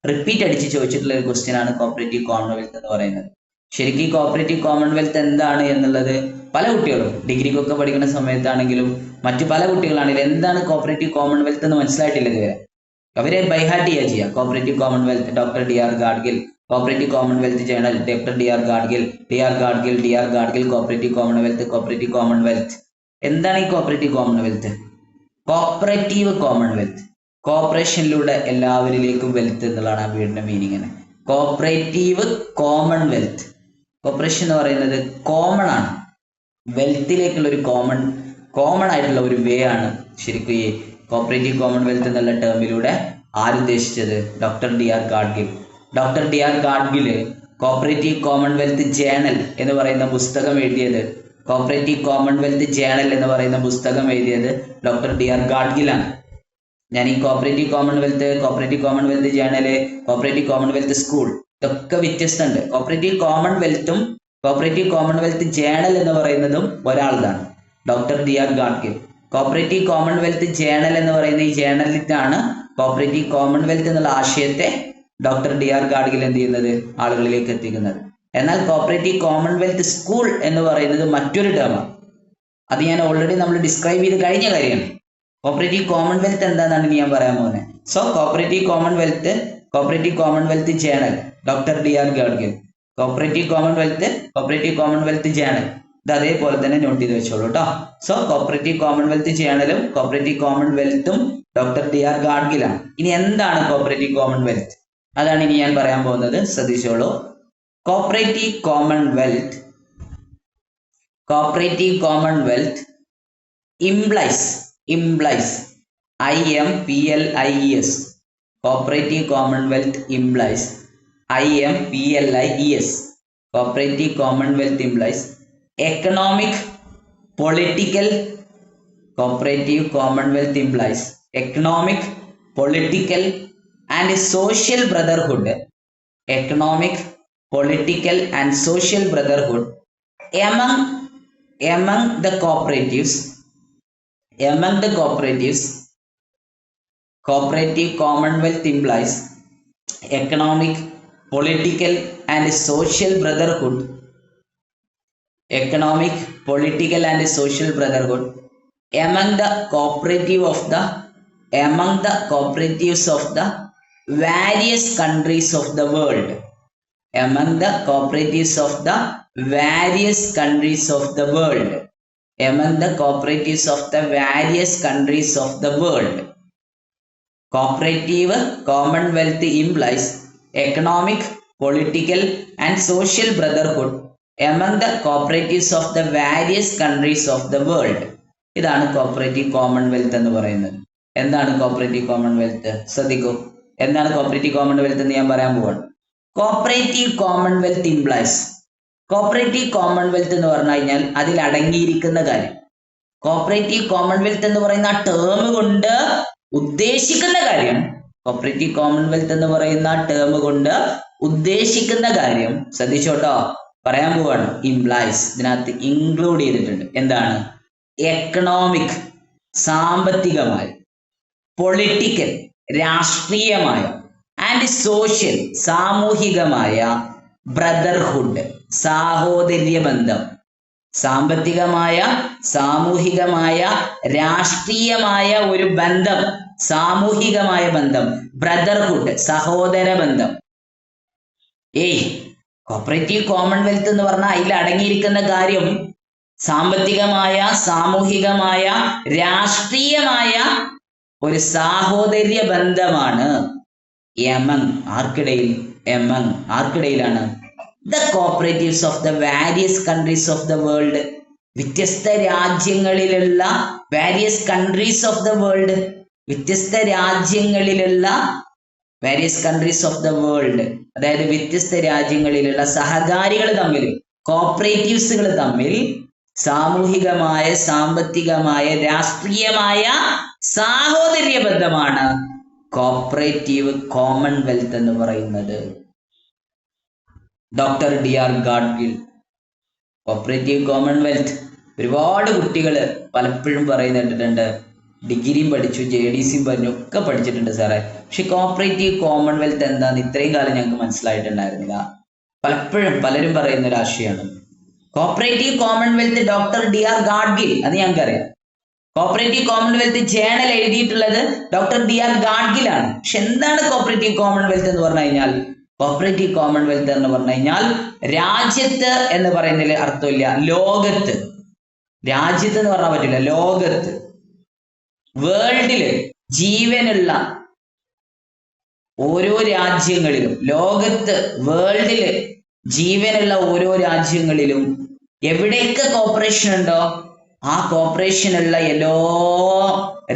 റിപ്പീറ്റ് അടിച്ച് ചോദിച്ചിട്ടുള്ള ഒരു ക്വസ്റ്റ്യൻ ആണ് കോപ്പറേറ്റീവ് കോമൺവെൽത്ത് എന്ന് പറയുന്നത്. ശരിക്കും കോപ്പറേറ്റീവ് കോമൺവെൽത്ത് എന്താണ് എന്നുള്ളത് പല കുട്ടികളും ഡിഗ്രിക്കൊക്കെ പഠിക്കുന്ന സമയത്താണെങ്കിലും മറ്റു പല കുട്ടികളാണെങ്കിലും എന്താണ് കോപ്പറേറ്റീവ് കോമൺവെൽത്ത് എന്ന് മനസ്സിലായിട്ടില്ല ഇതുവരെ. അവരെ ബൈഹാർട്ട് ചെയ്യുക. Cooperative Commonwealth doctor DR Gadgil, cooperative commonwealth journal doctor DR Gadgil, DR Gadgil, cooperative Commonwealth. എന്താണ് ഈ കോപ്പറേറ്റീവ് കോമൺവെൽത്ത്? കോപ്പറേറ്റീവ് കോമൺവെൽത്ത്, കോപ്പറേഷനിലൂടെ എല്ലാവരിലേക്കും വെൽത്ത് എന്നുള്ളതാണ് ആ വീടിന്റെ മീനിങ്. കോപ്പറേറ്റീവ് കോമൺവെൽത്ത്, കോപ്പറേഷൻ എന്ന് പറയുന്നത് കോമൺ ആണ്, വെൽത്തിലേക്കുള്ള ഒരു കോമൺ ആയിട്ടുള്ള ഒരു വേ ആണ് ശരിക്കും ഈ കോപ്പറേറ്റീവ് കോമൺവെൽത്ത് എന്നുള്ള ടേമിലൂടെ ആരുദ്ദേശിച്ചത്? Doctor DR Gadgil. Doctor DR Gadgil cooperative commonwealth journal എന്ന് പറയുന്ന പുസ്തകം എഴുതിയത്, കോപ്പറേറ്റീവ് കോമൺവെൽത്ത് ജേണൽ എന്ന് പറയുന്ന പുസ്തകം എഴുതിയത് ഡോക്ടർ DR ഗാഡ്ഗിലാണ്. ഞാൻ ഈ cooperative commonwealth journal, cooperative commonwealth school ഇതൊക്കെ വ്യത്യസ്തമുണ്ട്. കോപ്പറേറ്റീവ് കോമൺവെൽത്തും കോപ്പറേറ്റീവ് കോമൺവെൽത്ത് ജേണൽ എന്ന് പറയുന്നതും ഒരാളതാണ്, doctor DR Gadgil. Cooperative commonwealth journal എന്ന് പറയുന്ന ഈ ജേണലിലാണ് കോപ്പറേറ്റീവ് കോമൺവെൽത്ത് എന്നുള്ള ആശയത്തെ ഡോക്ടർ DR ഗാഡ്ഗിൽ എന്ത് ചെയ്യുന്നത്, ആളുകളിലേക്ക് എത്തിക്കുന്നത്. എന്നാൽ കോപ്പറേറ്റീവ് കോമൺവെൽത്ത് സ്കൂൾ എന്ന് പറയുന്നത് മറ്റൊരു ടേമാണ്. അത് ഞാൻ ഓൾറെഡി നമ്മൾ ഡിസ്ക്രൈബ് ചെയ്ത് കഴിഞ്ഞ കാര്യമാണ്. കോപ്പറേറ്റീവ് കോമൺവെൽത്ത് എന്താണെന്നാണ് ഞാൻ പറയാൻ പോകുന്നത്. So cooperative commonwealth journal doctor DR Gadgil, cooperative commonwealth journal ഇത് അതേപോലെ തന്നെ നോട്ട് ചെയ്ത് വെച്ചോളൂ കേട്ടോ. സോ കോപ്പറേറ്റീവ് കോമൺവെൽത്ത് ജേണലും കോപ്പറേറ്റീവ് കോമൺവെൽത്തും ഡോക്ടർ DR ഗാഡ്ഗിലാണ്. ഇനി എന്താണ് കോപ്പറേറ്റീവ് കോമൺവെൽത്ത്? അതാണ് ഇനി ഞാൻ പറയാൻ പോകുന്നത്, ശ്രദ്ധിച്ചോളൂ. Cooperative commonwealth implies IMPLIES. Cooperative Commonwealth implies IMPLIES. Cooperative Commonwealth implies economic, political. Cooperative Commonwealth implies economic, political and social brotherhood. Economic, political and social brotherhood among the cooperatives. Cooperative Commonwealth implies economic, political and social brotherhood. Economic, political and social brotherhood among the cooperatives of the various countries of the world. Among the cooperatives of the various countries of the world. Among the cooperatives of the various countries of the world. Cooperative Commonwealth implies economic, political and social brotherhood among the cooperatives of the various countries of the world. ഇതാണ് cooperative commonwealth എന്ന് പറയുന്നത്. എന്താണ് cooperative Commonwealth? ശ്രദ്ധിക്കൂ, എന്താണ് cooperative commonwealth എന്ന് ഞാൻ പറയാൻ പോവാണ്. Cooperative Commonwealth implies, cooperative commonwealth എന്ന് പറഞ്ഞു കഴിഞ്ഞാൽ അതിൽ അടങ്ങിയിരിക്കുന്ന കാര്യം, കോപ്പറേറ്റീവ് കോമൺവെൽത്ത് എന്ന് പറയുന്ന ആ ടേം കൊണ്ട് ഉദ്ദേശിക്കുന്ന കാര്യം, കോപ്പറേറ്റീവ് കോമൺവെൽത്ത് എന്ന് പറയുന്ന ടേം കൊണ്ട് ഉദ്ദേശിക്കുന്ന കാര്യം ശ്രദ്ധിച്ചോട്ടോ, പറയാൻ പോവാണ്. ഇംപ്ലൈസ്, ഇതിനകത്ത് ഇൻക്ലൂഡ് ചെയ്തിട്ടുണ്ട്. എന്താണ്? എക്കണോമിക്, സാമ്പത്തികമായ, പൊളിറ്റിക്കൽ, രാഷ്ട്രീയമായ ആൻഡ് സോഷ്യൽ, സാമൂഹികമായ, ബ്രദർഹുഡ്, സാഹോദര്യ ബന്ധം, സാമ്പത്തികമായ, സാമൂഹികമായ, രാഷ്ട്രീയമായ ഒരു ബന്ധം, സാമൂഹികമായ ബന്ധം, ബ്രദർഹുഡ്, സഹോദര ബന്ധം. കോപ്പറേറ്റീവ് കോമൺവെൽത്ത് എന്ന് പറഞ്ഞാൽ അതിൽ അടങ്ങിയിരിക്കുന്ന കാര്യം സാമ്പത്തികമായ, സാമൂഹികമായ, രാഷ്ട്രീയമായ ഒരു സാഹോദര്യ ബന്ധമാണ്. ആർക്കിടയിലാണ്? The cooperatives of the various countries of the world. വ്യത്യസ്ത രാജ്യങ്ങളിലുള്ള various countries of the world, various countries of the world, അതായത് വ്യത്യസ്ത രാജ്യങ്ങളിലുള്ള സഹകാരികൾ തമ്മിൽ, കോപ്പറേറ്റീവ്സുകൾ തമ്മിൽ സാമൂഹികമായ, സാമ്പത്തികമായ, രാഷ്ട്രീയമായ സാഹോദര്യ ബന്ധമാണ് കോപ്പറേറ്റീവ് കോമൺവെൽത്ത് എന്ന് പറയുന്നത്. Doctor D.R. Gadgil. Cooperative Commonwealth ഒരുപാട് കുട്ടികൾ പലപ്പോഴും പറയുന്നിട്ടുണ്ട്, ഡിഗ്രിയും പഠിച്ചു, JDCയും പറഞ്ഞു, ഒക്കെ പഠിച്ചിട്ടുണ്ട് സാറേ, പക്ഷെ കോപ്പറേറ്റീവ് കോമൺവെൽത്ത് എന്താന്ന് ഇത്രയും കാലം ഞങ്ങൾക്ക് മനസ്സിലായിട്ടുണ്ടായിരുന്നില്ല. പലരും പറയുന്ന ഒരു ആശയമാണ് cooperative Commonwealth. Doctor D.R. Gadgil, അത് ഞങ്ങൾക്കറിയാം. കോപ്പറേറ്റീവ് കോമൺവെൽത്ത് ജേണൽ എഴുതിയിട്ടുള്ളത് ഡോക്ടർ D.R. ഗാഡ്ഗിലാണ്. പക്ഷെ എന്താണ് കോപ്പറേറ്റീവ് കോമൺവെൽത്ത് എന്ന് പറഞ്ഞു കഴിഞ്ഞാൽ? കോപ്പറേറ്റീവ് കോമൺവെൽത്ത് എന്ന് പറഞ്ഞു കഴിഞ്ഞാൽ രാജ്യത്ത് എന്ന് പറയുന്നതിൽ അർത്ഥമില്ല, ലോകത്ത്. രാജ്യത്ത് എന്ന് പറഞ്ഞാൽ പറ്റില്ല, ലോകത്ത്, വേൾഡില് ജീവനുള്ള ഓരോ രാജ്യങ്ങളിലും, ലോകത്ത് വേൾഡില് ജീവനുള്ള ഓരോ രാജ്യങ്ങളിലും എവിടെയൊക്കെ കോപ്പറേഷൻ ഉണ്ടോ ആ കോപ്പറേഷനുള്ള എല്ലാ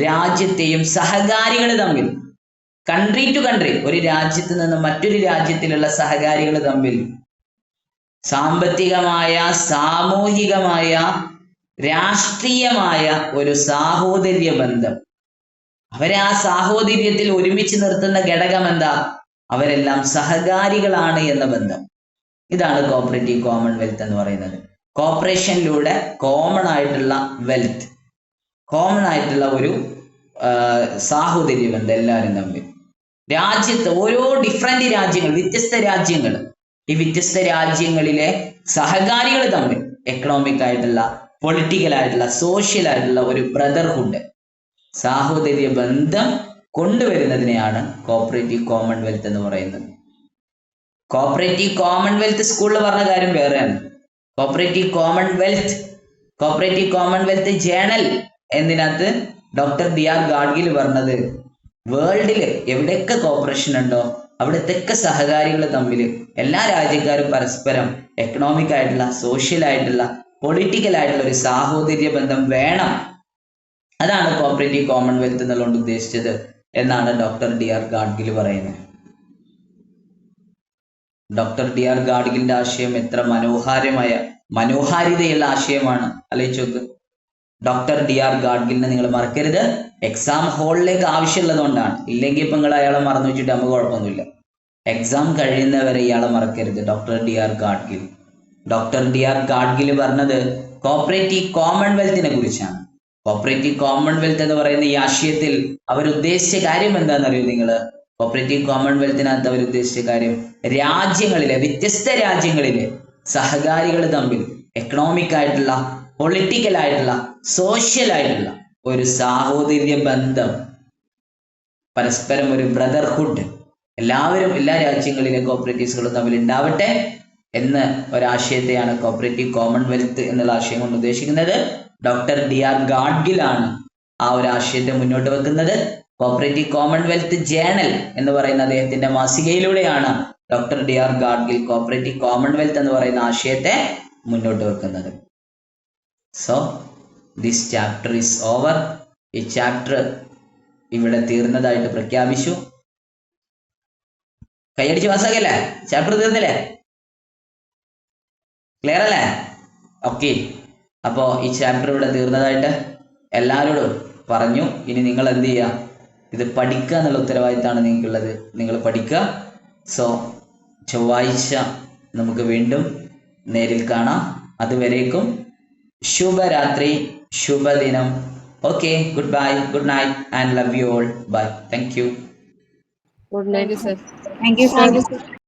രാജ്യത്തെയും സഹകാരികൾ തമ്മിൽ, കൺട്രി ടു കൺട്രി, ഒരു രാജ്യത്ത് നിന്ന് മറ്റൊരു രാജ്യത്തിലുള്ള സഹകാരികൾ തമ്മിൽ സാമ്പത്തികമായ, സാമൂഹികമായ, രാഷ്ട്രീയമായ ഒരു സാഹോദര്യ ബന്ധം. അവരെ ആ സാഹോദര്യത്തിൽ ഒരുമിച്ച് നിർത്തുന്ന ഘടകം എന്താ? അവരെല്ലാം സഹകാരികളാണ് എന്ന ബന്ധം. ഇതാണ് കോപ്പറേറ്റീവ് കോമൺവെൽത്ത് എന്ന് പറയുന്നത്. കോപ്പറേഷനിലൂടെ കോമൺ ആയിട്ടുള്ള വെൽത്ത്, കോമൺ ആയിട്ടുള്ള ഒരു സാഹോദര്യ ബന്ധം എല്ലാവരും തമ്മിൽ. രാജ്യത്ത് ഓരോ ഡിഫറെന്റ് രാജ്യങ്ങൾ, വ്യത്യസ്ത രാജ്യങ്ങൾ, ഈ വ്യത്യസ്ത രാജ്യങ്ങളിലെ സഹകാരികൾ തമ്മിൽ എക്കണോമിക് ആയിട്ടുള്ള, പൊളിറ്റിക്കൽ ആയിട്ടുള്ള, സോഷ്യൽ ആയിട്ടുള്ള ഒരു ബ്രദർഹുഡ്, സാഹോദര്യ ബന്ധം കൊണ്ടുവരുന്നതിനെയാണ് കോപ്പറേറ്റീവ് കോമൺവെൽത്ത് എന്ന് പറയുന്നത്. കോപ്പറേറ്റീവ് കോമൺവെൽത്ത് സ്കൂളിൽ പറഞ്ഞ കാര്യം വേറെയാണ്. കോപ്പറേറ്റീവ് കോമൺവെൽത്ത് ജേണൽ എന്നതിനകത്ത് ഡോക്ടർ D.R. ഗാഡ്ഗിൽ പറഞ്ഞത് വേൾഡിൽ എവിടെയൊക്കെ കോപ്പറേഷൻ ഉണ്ടോ അവിടത്തെയൊക്കെ സഹകാരികൾ തമ്മിൽ എല്ലാ രാജ്യക്കാരും പരസ്പരം എക്കണോമിക് ആയിട്ടുള്ള, സോഷ്യൽ ആയിട്ടുള്ള, പൊളിറ്റിക്കൽ ആയിട്ടുള്ള ഒരു സാഹോദര്യ ബന്ധം വേണം. അതാണ് കോപ്പറേറ്റീവ് കോമൺവെൽത്ത് എന്നുള്ളത് ഉദ്ദേശിച്ചത് എന്നാണ് ഡോക്ടർ D.R. ഗാഡ്ഗിൽ പറയുന്നത്. Doctor D.R. ഗാഡ്ഗിലിന്റെ ആശയം എത്ര മനോഹാരിതയുള്ള ആശയമാണ്, ആലോചിച്ച് നോക്ക്. Doctor D.R. ഗാഡ്ഗിലിനെ നിങ്ങൾ മറക്കരുത്. എക്സാം ഹാളിലേക്ക് ആവശ്യമുള്ളതുകൊണ്ടാണ്, ഇല്ലെങ്കിൽ ഇപ്പൊ നിങ്ങൾ അയാളെ മറന്നു വെച്ചിട്ട് നമുക്ക് കുഴപ്പമൊന്നുമില്ല. എക്സാം കഴിയുന്നവരെ ഇയാളെ മറക്കരുത്. Doctor D.R. ഗാഡ്ഗിൽ പറഞ്ഞത് കോപ്പറേറ്റീവ് കോമൺവെൽത്തിനെ കുറിച്ചാണ്. കോപ്പറേറ്റീവ് കോമൺവെൽത്ത് എന്ന് പറയുന്ന ഈ ആശയത്തിൽ അവരുദ്ദേശിച്ച കാര്യം എന്താണെന്നറിയോ നിങ്ങൾ? കോപ്പറേറ്റീവ് കോമൺവെൽത്തിനകത്ത് അവരുദ്ദേശിച്ച കാര്യം രാജ്യങ്ങളിലെ, വ്യത്യസ്ത രാജ്യങ്ങളിലെ സഹകാരികൾ തമ്മിൽ എക്കണോമിക് ആയിട്ടുള്ള, പൊളിറ്റിക്കൽ ആയിട്ടുള്ള, സോഷ്യൽ ആയിട്ടുള്ള ഒരു സാഹോദര്യ ബന്ധം, പരസ്പരം ഒരു ബ്രദർഹുഡ് എല്ലാവരും, എല്ലാ രാജ്യങ്ങളിലെ കോപ്പറേറ്റീവ്സുകളും തമ്മിൽ ഉണ്ടാവട്ടെ എന്ന് ഒരാശയത്തെയാണ് കോപ്പറേറ്റീവ് കോമൺവെൽത്ത് എന്നുള്ള ആശയം കൊണ്ട് ഉദ്ദേശിക്കുന്നത്. Doctor D.R. ഗാഡ്ഗിലാണ് ആ ഒരു ആശയത്തെ മുന്നോട്ട് വെക്കുന്നത്. കോപ്പറേറ്റീവ് കോമൺവെൽത്ത് ജേണൽ എന്ന് പറയുന്ന അദ്ദേഹത്തിന്റെ മാസികയിലൂടെയാണ് doctor D.R. Gadgil cooperative commonwealth എന്ന് പറയുന്ന ആശയത്തെ മുന്നോട്ട് വെക്കുന്നത്. So this chapter is over. ഈ ചാപ്റ്റർ ഇവിടെ തീർന്നതായിട്ട് പ്രഖ്യാപിച്ചു. കൈയടിച്ച് പാസ്സാക്കല്ലേ? ചാപ്റ്റർ തീർന്നില്ലേ? ക്ലിയർ അല്ലേ? ഓക്കെ. അപ്പോൾ ഈ ചാപ്റ്റർ ഇവിടെ തീർന്നതായിട്ട് എല്ലാവരോടും പറഞ്ഞു. ഇനി നിങ്ങൾ എന്ത് ചെയ്യുക? ഇത് പഠിക്കുക എന്നുള്ള ഉത്തരവാദിത്തമാണ് നിങ്ങൾക്കുള്ളത്. നിങ്ങൾ പഠിക്കുക. സോ ചൊവ്വാഴ്ച നമുക്ക് വീണ്ടും നേരിൽ കാണാം. അതുവരേക്കും ശുഭരാത്രി, ശുഭദിനം. Okay, good bye, good night and love you all. Bye. Thank you. Good night, sir. Thank you, sir.